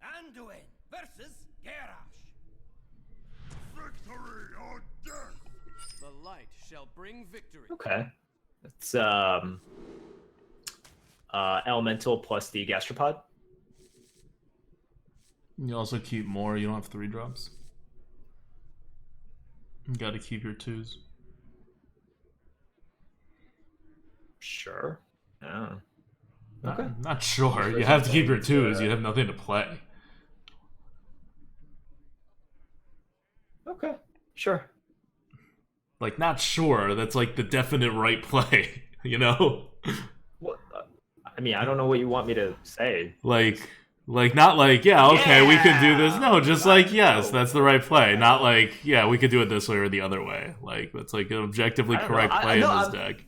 Anduin versus Garrosh. Victory or death! The light shall bring victory. Okay. It's elemental plus the gastropod. You also keep more. You don't have 3 drops. You gotta keep your 2s. Sure. Oh. Okay. Not sure. You have to keep your twos. You have nothing to play. Okay. Sure. Like, not sure. That's like the definite right play. You know? What? I mean, I don't know what you want me to say. Like not like, yeah, okay, we could do this. No, just like, yes, No. that's the right play. Not like, yeah, we could do it this way or the other way. Like, that's like an objectively I don't correct know. play in no, this deck.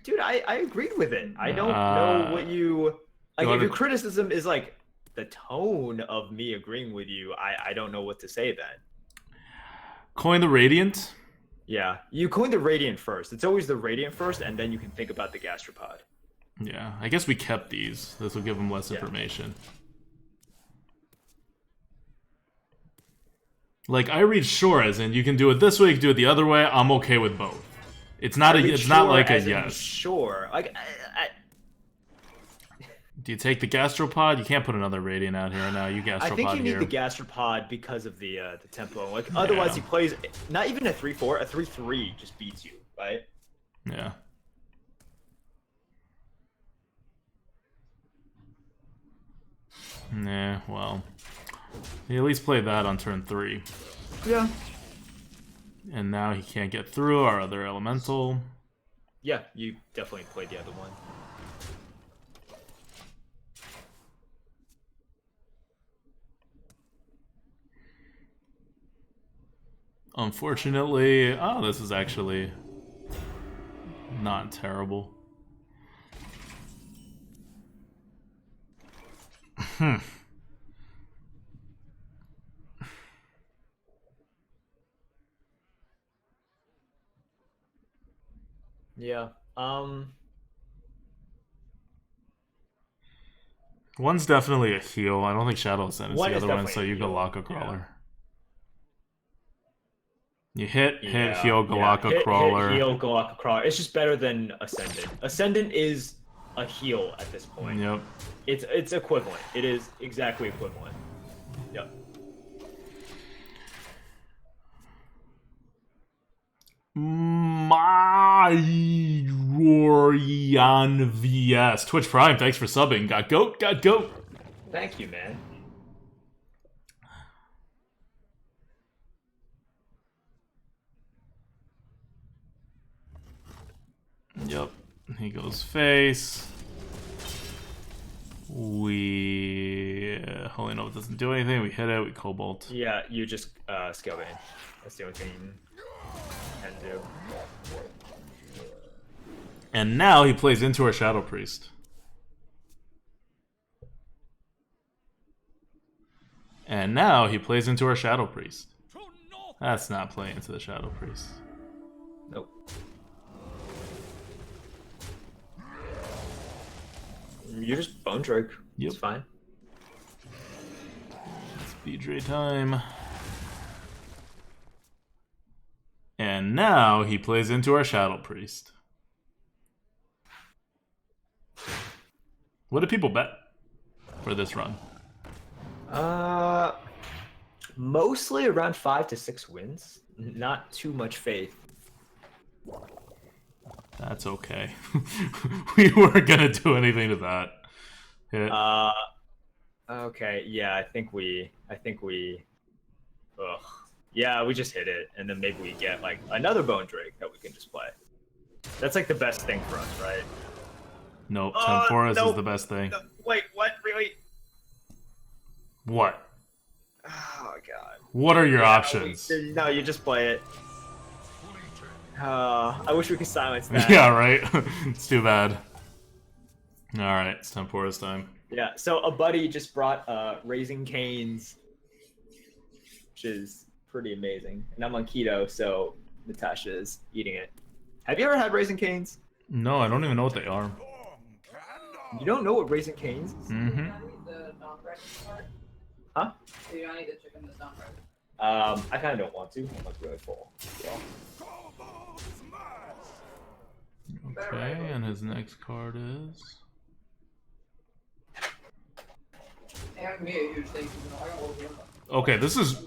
Dude, I agreed with it. I don't know what you like. If your criticism is like the tone of me agreeing with you, I don't know what to say then. Coin the Radiant. Yeah, you coin the Radiant first. It's always the Radiant first, and then you can think about the Gastropod. Yeah, I guess we kept these. This will give them less information. Like, I read sure as in you can do it this way, you can do it the other way. I'm okay with both. It's not not like a yes. Sure. Like Do you take the Gastropod? You can't put another Radiant out here now. You Gastropod I think you need here. the Gastropod because of the tempo. Like otherwise he plays not even a 3-4, a 3-3 just beats you, right? Yeah. Nah, well. He at least played that on turn 3. Yeah. And now he can't get through our other elemental. Yeah, you definitely played the other one. Unfortunately, this is actually not terrible. Yeah. One's definitely a heal. I don't think Shadow Ascendant's One the is other one, definitely so a you heal. Galaka Crawler. You hit, Yeah, heal, Galaka hit, Crawler. Hit, heal, Galaka Crawler. It's just better than Ascendant. Ascendant is a heal at this point. Yep. It's equivalent. It is exactly equivalent. Yep. Majorian VS. Twitch Prime, thanks for subbing. Got goat, got goat. Thank you, man. Yep. He goes face. We Holy Nova doesn't do anything. We hit it. We Cobalt. Yeah, you just scale in. That's the only thing you can do. And now he plays into our Shadow Priest. And now he plays into our Shadow Priest. That's not playing into the Shadow Priest. Nope. You just Bone Drake. Yep. It's fine. It's BJ time. And now he plays into our Shadow Priest. What do people bet for this run? Mostly around 5 to 6 wins. Not too much faith. That's okay. We weren't gonna do anything to that. Hit. Okay, yeah, I think we ugh. Yeah, we just hit it, and then maybe we get like another Bone Drake that we can just play. That's like the best thing for us, right? Nope, Temporis no. is the best thing. No, wait, what? Really? What? Oh god. What are your options? No, you just play it. I wish we could silence that. Yeah, right? It's too bad. Alright, it's Temporis time. Yeah, so a buddy just brought Raising Cane's, which is pretty amazing. And I'm on keto, so Natasha's eating it. Have you ever had Raising Cane's? No, I don't even know what they are. You don't know what Raising Cane's is? Mm-hmm. Huh? So you don't eat the chicken that's not fried? I kind of don't want to. I'm like really full. So. Okay, and his next card is... Hey, I can be a huge thing. I got one. Okay, this is,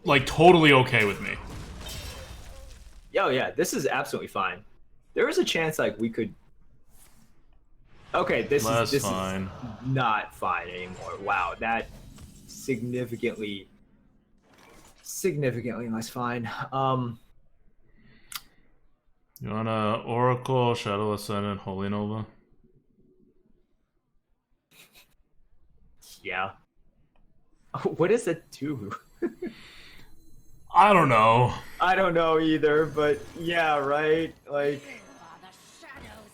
like, totally okay with me. Yo, yeah, this is absolutely fine. There is a chance, like, we could... Okay, this Less is fine. not fine anymore. Wow, that significantly less fine. You want Oracle, Shadow Ascendant, Holy Nova? Yeah. What does it do? I don't know. I don't know either, but yeah, right? Like, The shadows.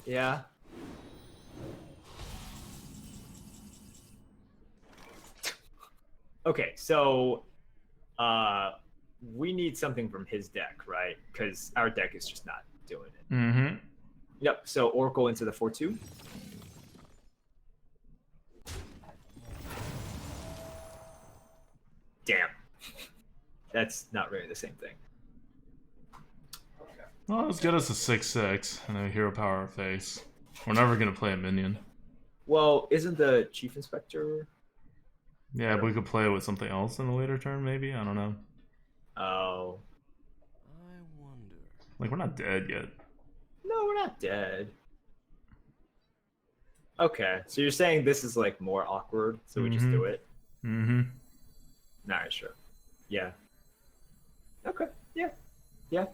yeah. Okay, so we need something from his deck, right? Because our deck is just not doing it. Mm-hmm. Yep, so Oracle into the 4-2. Damn. That's not really the same thing. Well, let's get us a 6/6 and a hero power face. We're never gonna play a minion. Well, isn't the Chief Inspector... Yeah, but we could play it with something else in the later turn, maybe? I don't know. Oh. I wonder. Like, we're not dead yet. No, we're not dead. Okay, so you're saying this is, like, more awkward, so we just do it? Mm-hmm. Alright, sure. Yeah. Okay, yeah. Yeah.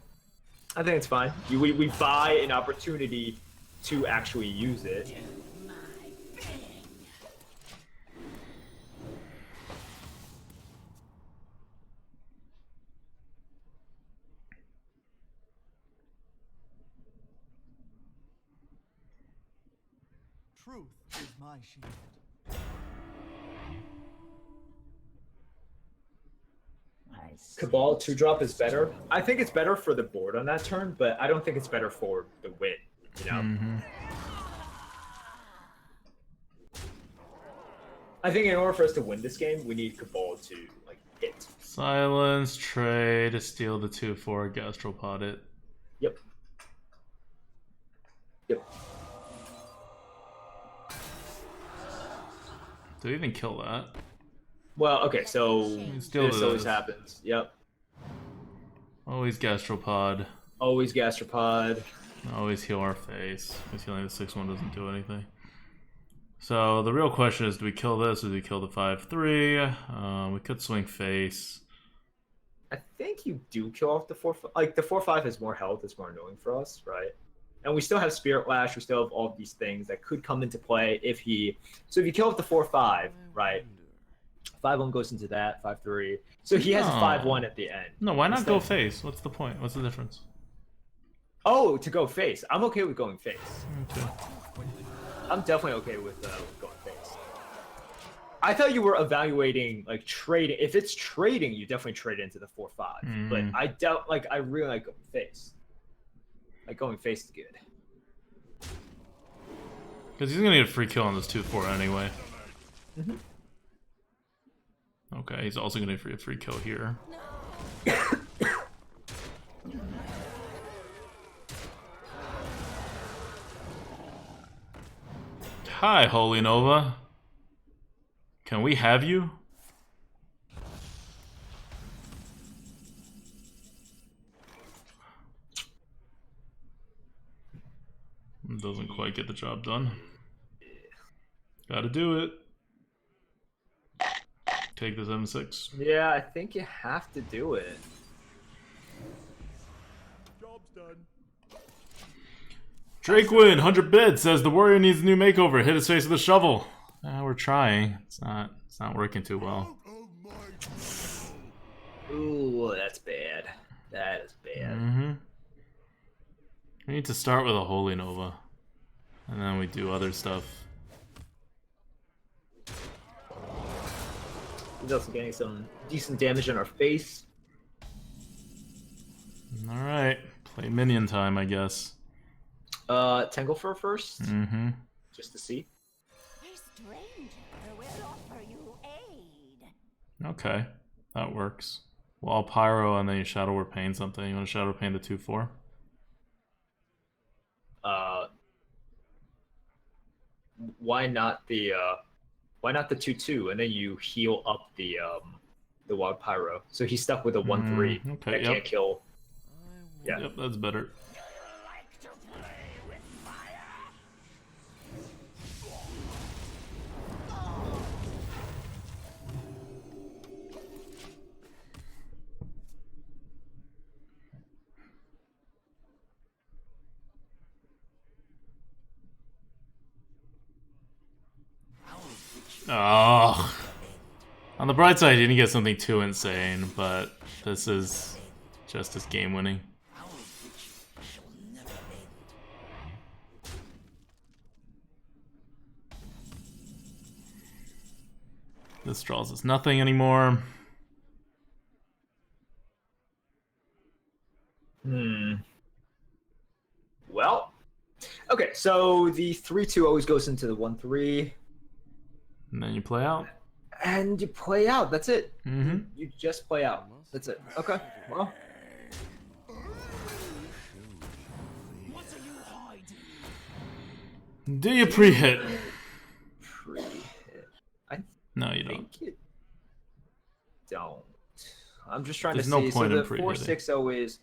I think it's fine. We buy an opportunity to actually use it. Truth is my shield. Cabal 2-drop is better. I think it's better for the board on that turn, but I don't think it's better for the win, you know? Mm-hmm. I think in order for us to win this game, we need Cabal to, like, hit. Silence, trade, steal the 2/4, gastropod it. Yep. Yep. Do we even kill that? Well, okay, so Steal this always this. happens. Yep. Always gastropod. Always Gastropod. Always heal our face. Always healing the 6/1 doesn't do anything. So the real question is, do we kill this or do we kill the 5/3? We could swing face. I think you do kill off the 4-5. Like, the 4-5 has more health, it's more annoying for us, right? And we still have Spirit Lash, we still have all of these things that could come into play if he... So if you kill off the 4-5, right? 5-1 goes into that, 5-3. So he has a 5-1 at the end. No, why not Instead- go face? What's the point? What's the difference? Oh, to go face. I'm okay with going face. Okay. I'm definitely okay with going face. I thought you were evaluating, like, trading. If it's trading, you definitely trade into the 4-5. But I doubt, like, I really like going face. Like, going face is good. Because he's gonna get a free kill on this 2/4 anyway. Mm-hmm. Okay, he's also gonna get a free kill here. Hi, Holy Nova. Can we have you? Doesn't quite get the job done. Gotta do it. Take the 7/6. Yeah, I think you have to do it. Job's done. Drakewin, 100 bits, says the warrior needs a new makeover. Hit his face with a shovel. We're trying. It's not working too well. Ooh, that's bad. That is bad. Mm-hmm. We need to start with a Holy Nova. And then we do other stuff. He's also getting some decent damage in our face. Alright. Play minion time, I guess. Tanglefur first, Mm-hmm. just to see. A stranger will offer you aid. Okay. That works. Well, Pyro and then you Shadow War Pain something. You want to Shadow Pain the 2/4? Why not the 2/2, and then you heal up the Wild Pyro. So he's stuck with a 1/3 okay, that yep. can't kill. Yeah. Yep, that's better. Oh. On the bright side, he didn't get something too insane, but this is just as game winning. This draws us nothing anymore. Well, okay, so the 3-2 always goes into the 1-3. And then you play out. And you play out. That's it. Mm-hmm. You just play out. That's it. Okay. Well. Do you pre-hit? Pre-hit. I No, you don't. think it don't. I'm just trying There's to no see. point So in the pre-hitting. 4-6-0 is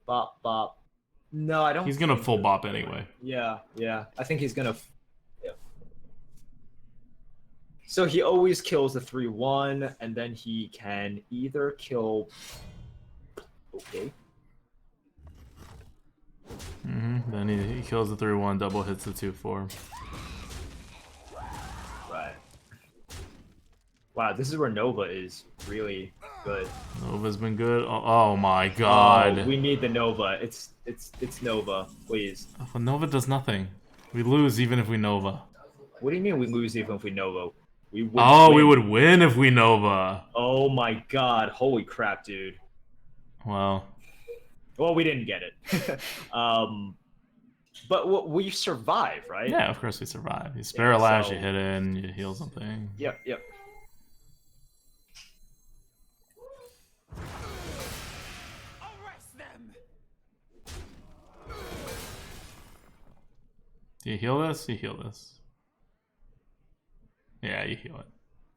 bop bop. No, I don't. He's gonna think full so. bop anyway. Yeah. I think he's gonna. Yeah. So he always kills the 3-1, and then he can either kill. Okay. Mm-hmm. Then he kills the 3-1, double hits the 2-4. Right. Wow, this is where Nova is really good. Nova's been good. Oh my god. Oh, we need the Nova. It's Nova, please. Oh, Nova does nothing. We lose even if we Nova. What do you mean we lose even if we Nova? We would Oh, we win. would win if we Nova. Oh my god, holy crap, dude. Well, Well, we didn't get it. But we survive, right? yeah, of course we survive. You spare Yeah, a lash, so- you hit in, you heal something. Yep. Arrest them! Do you heal this? You heal this. Yeah, you heal it.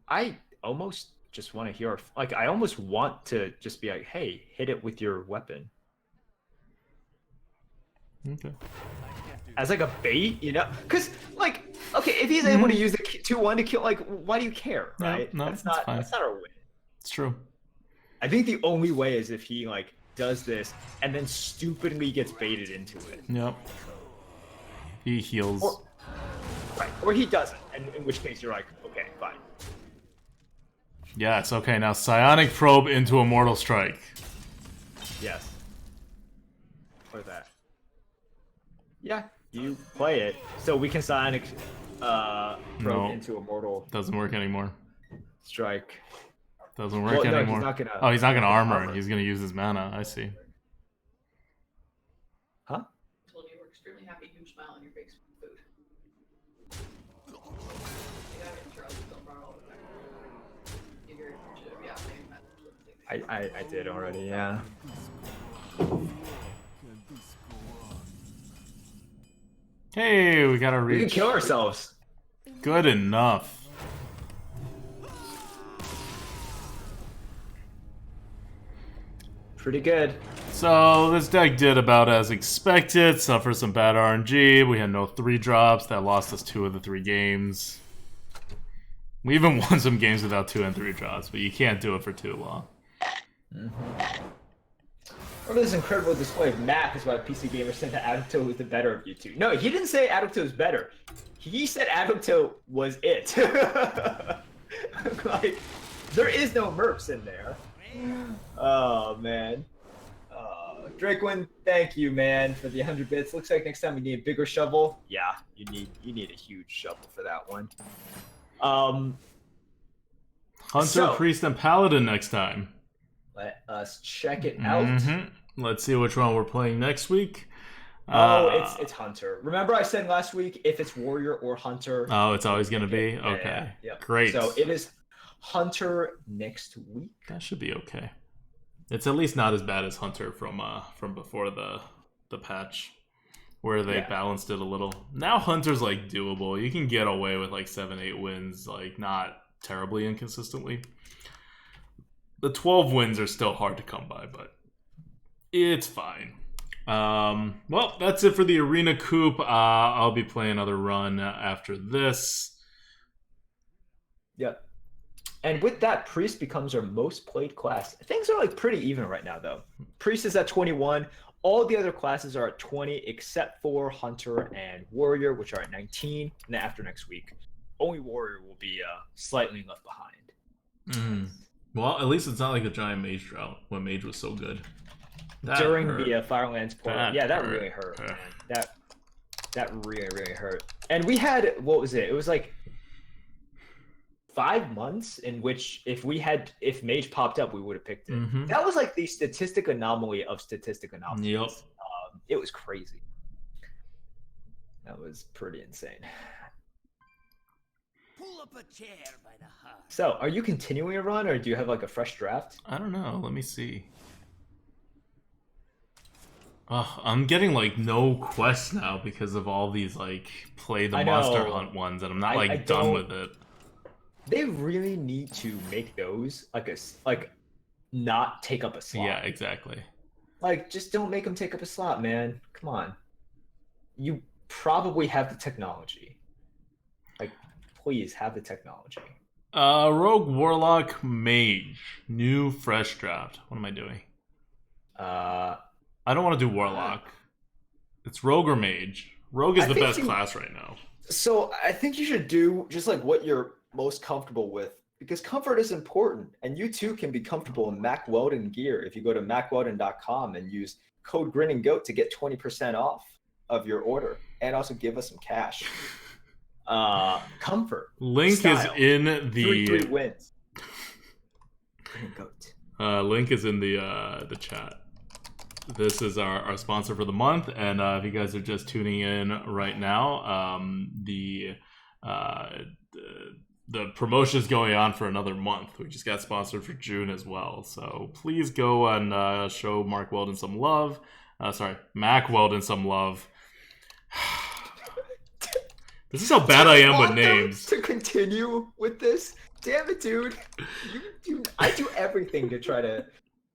I almost just want to hear, like, I almost want to just be like, hey, hit it with your weapon. Okay. As like a bait, you know? Because, like, okay, if he's able to use the 2-1 to kill, like, why do you care, No, right? no, that's it's not fine. that's not our win. It's true. I think the only way is if he, like, does this and then stupidly gets baited into it. Yep. He heals. Or, right, or he doesn't, and in which case you're like, okay, fine. Yeah, it's okay. Now Psionic Probe into Immortal Strike. Yes. Or that. Yeah, you play it, so we can Psionic probe No. into Immortal Doesn't work anymore. Strike. Doesn't work Well, no, anymore. he's not gonna. Oh, he's not gonna armor. armor. He's gonna use his mana. I see. Huh? Told you we're extremely happy, huge smile on your face with food. Yeah, I'm sure I'll still borrow it back. You're very appreciative. Yeah, maybe that. I did already, yeah. Hey, we got our We can reach. kill ourselves. Good enough. Pretty good. So this deck did about as expected. Suffered some bad RNG. We had no 3-drops. That lost us 2 of the 3 games. We even won some games without 2 and 3 drops, but you can't do it for too long. Look at this incredible display of math is why PC Gamer said that Adopto was the better of you two. No, he didn't say Adopto was better. He said Adopto was it. Like, there is no mercs in there. Oh, man. Drakewin, thank you, man, for the 100 bits. Looks like next time we need a bigger shovel. Yeah, you need a huge shovel for that one. Hunter, So- Priest, and Paladin next time. Let us check it out. Let's see which one we're playing next week. Oh, it's Hunter. Remember I said last week if it's Warrior or Hunter. Oh, it's always gonna be? Yeah, Okay. yeah. Great. So it is Hunter next week. That should be okay. It's at least not as bad as Hunter from before the patch, where they Yeah. balanced it a little. Now Hunter's like doable. You can get away with like 7-8 wins, like not terribly inconsistently. The 12 wins are still hard to come by, but it's fine. Well, that's it for the Arena Coop. I'll be playing another run after this. Yep. And with that, Priest becomes our most played class. Things are like pretty even right now, though. Priest is at 21. All the other classes are at 20, except for Hunter and Warrior, which are at 19. And then after next week, only warrior will be slightly left behind. Well, at least it's not like a giant mage drought when mage was so good. That During hurt. the Firelands portal, That yeah, that hurt. really hurt, man. That really hurt. And we had, what was it? It was like 5 months in which if mage popped up, we would have picked it. Mhm. That was like the statistic anomaly of statistic anomalies. Yep. It was crazy. That was pretty insane. Pull up a chair by the hearth. So, are you continuing to run, or do you have like a fresh draft? I don't know. Let me see. I'm getting like no quests now because of all these like play the I monster know. hunt ones, and I'm not I like done don't- with it. They really need to make those like not take up a slot. Yeah, exactly. Like, just don't make them take up a slot, man. Come on. You probably have the technology. Like, please have the technology. Rogue, Warlock, Mage, new fresh draft. What am I doing? I don't want to do Warlock. It's Rogue or Mage. Rogue is I the think best you- class right now. So I think you should do just like what you're most comfortable with, because comfort is important, and you too can be comfortable in Mac Weldon gear if you go to macweldon.com and use code Grinning Goat to get 20% off of your order, and also give us some cash. Comfort. Link Style. is in 3 the wins. Grinning Goat. link is in the chat. This is our sponsor for the month, and if you guys are just tuning in right now, the promotion is going on for another month. We just got sponsored for June as well, so please go and show Mark Weldon some love. Mac Weldon some love. This is how bad I am with Want them names. to continue with this? Damn it, dude. I do everything to try to.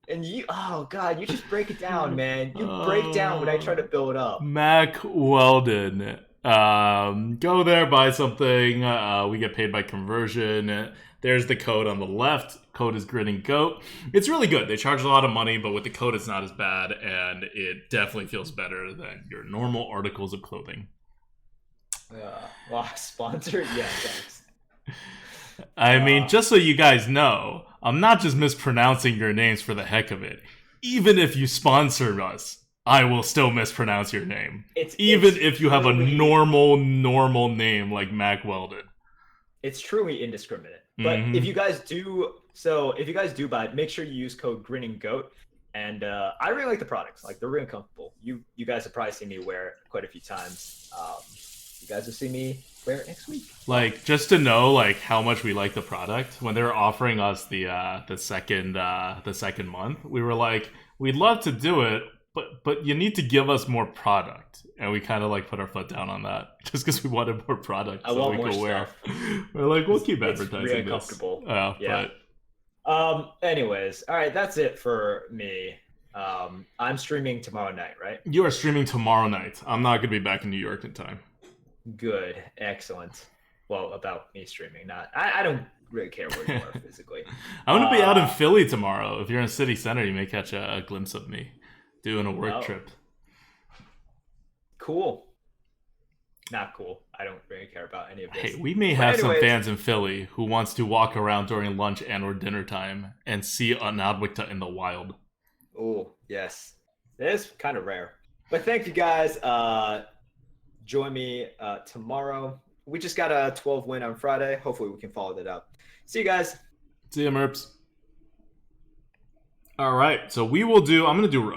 And you, oh god, you just break it down, man. You break down what I try to build up. Mac Weldon. Go there, buy something. We get paid by conversion. There's the code on the left. Code is Grinning Goat. It's really good. They charge a lot of money, but with the code, it's not as bad, and it definitely feels better than your normal articles of clothing. Sponsored? Yeah, thanks. I mean, just so you guys know, I'm not just mispronouncing your names for the heck of it. Even if you sponsor us, I will still mispronounce your name. Even if you have a normal name like Mac Weldon. It's truly indiscriminate. But if you guys do, buy it, make sure you use code Grinning Goat. And I really like the products. Like, they're really comfortable. You guys have probably seen me wear it quite a few times. You guys will see me wear it next week. Like, just to know like how much we like the product, when they were offering us the second month, we were like, we'd love to do it, but you need to give us more product. And we kind of like put our foot down on that just because we wanted more product so we could wear. We're like, we'll keep advertising really this. comfortable. Yeah. But anyways, all right, that's it for me. I'm streaming tomorrow night, right? You are streaming tomorrow night. I'm not going to be back in New York in time. Good, excellent. Well, about me streaming, not I don't really care where you are physically. I'm going to be out in Philly tomorrow. If you're in City Center, you may catch a glimpse of me doing a work trip. Cool. Not cool. I don't really care about any of this. Hey, we may have some fans in Philly who wants to walk around during lunch and or dinner time and see an Adwicta in the wild. Oh, yes. It is kind of rare. But thank you guys. Join me tomorrow. We just got a 12 win on Friday. Hopefully we can follow that up. See you guys. See you, Merps. All right, so I'm going to do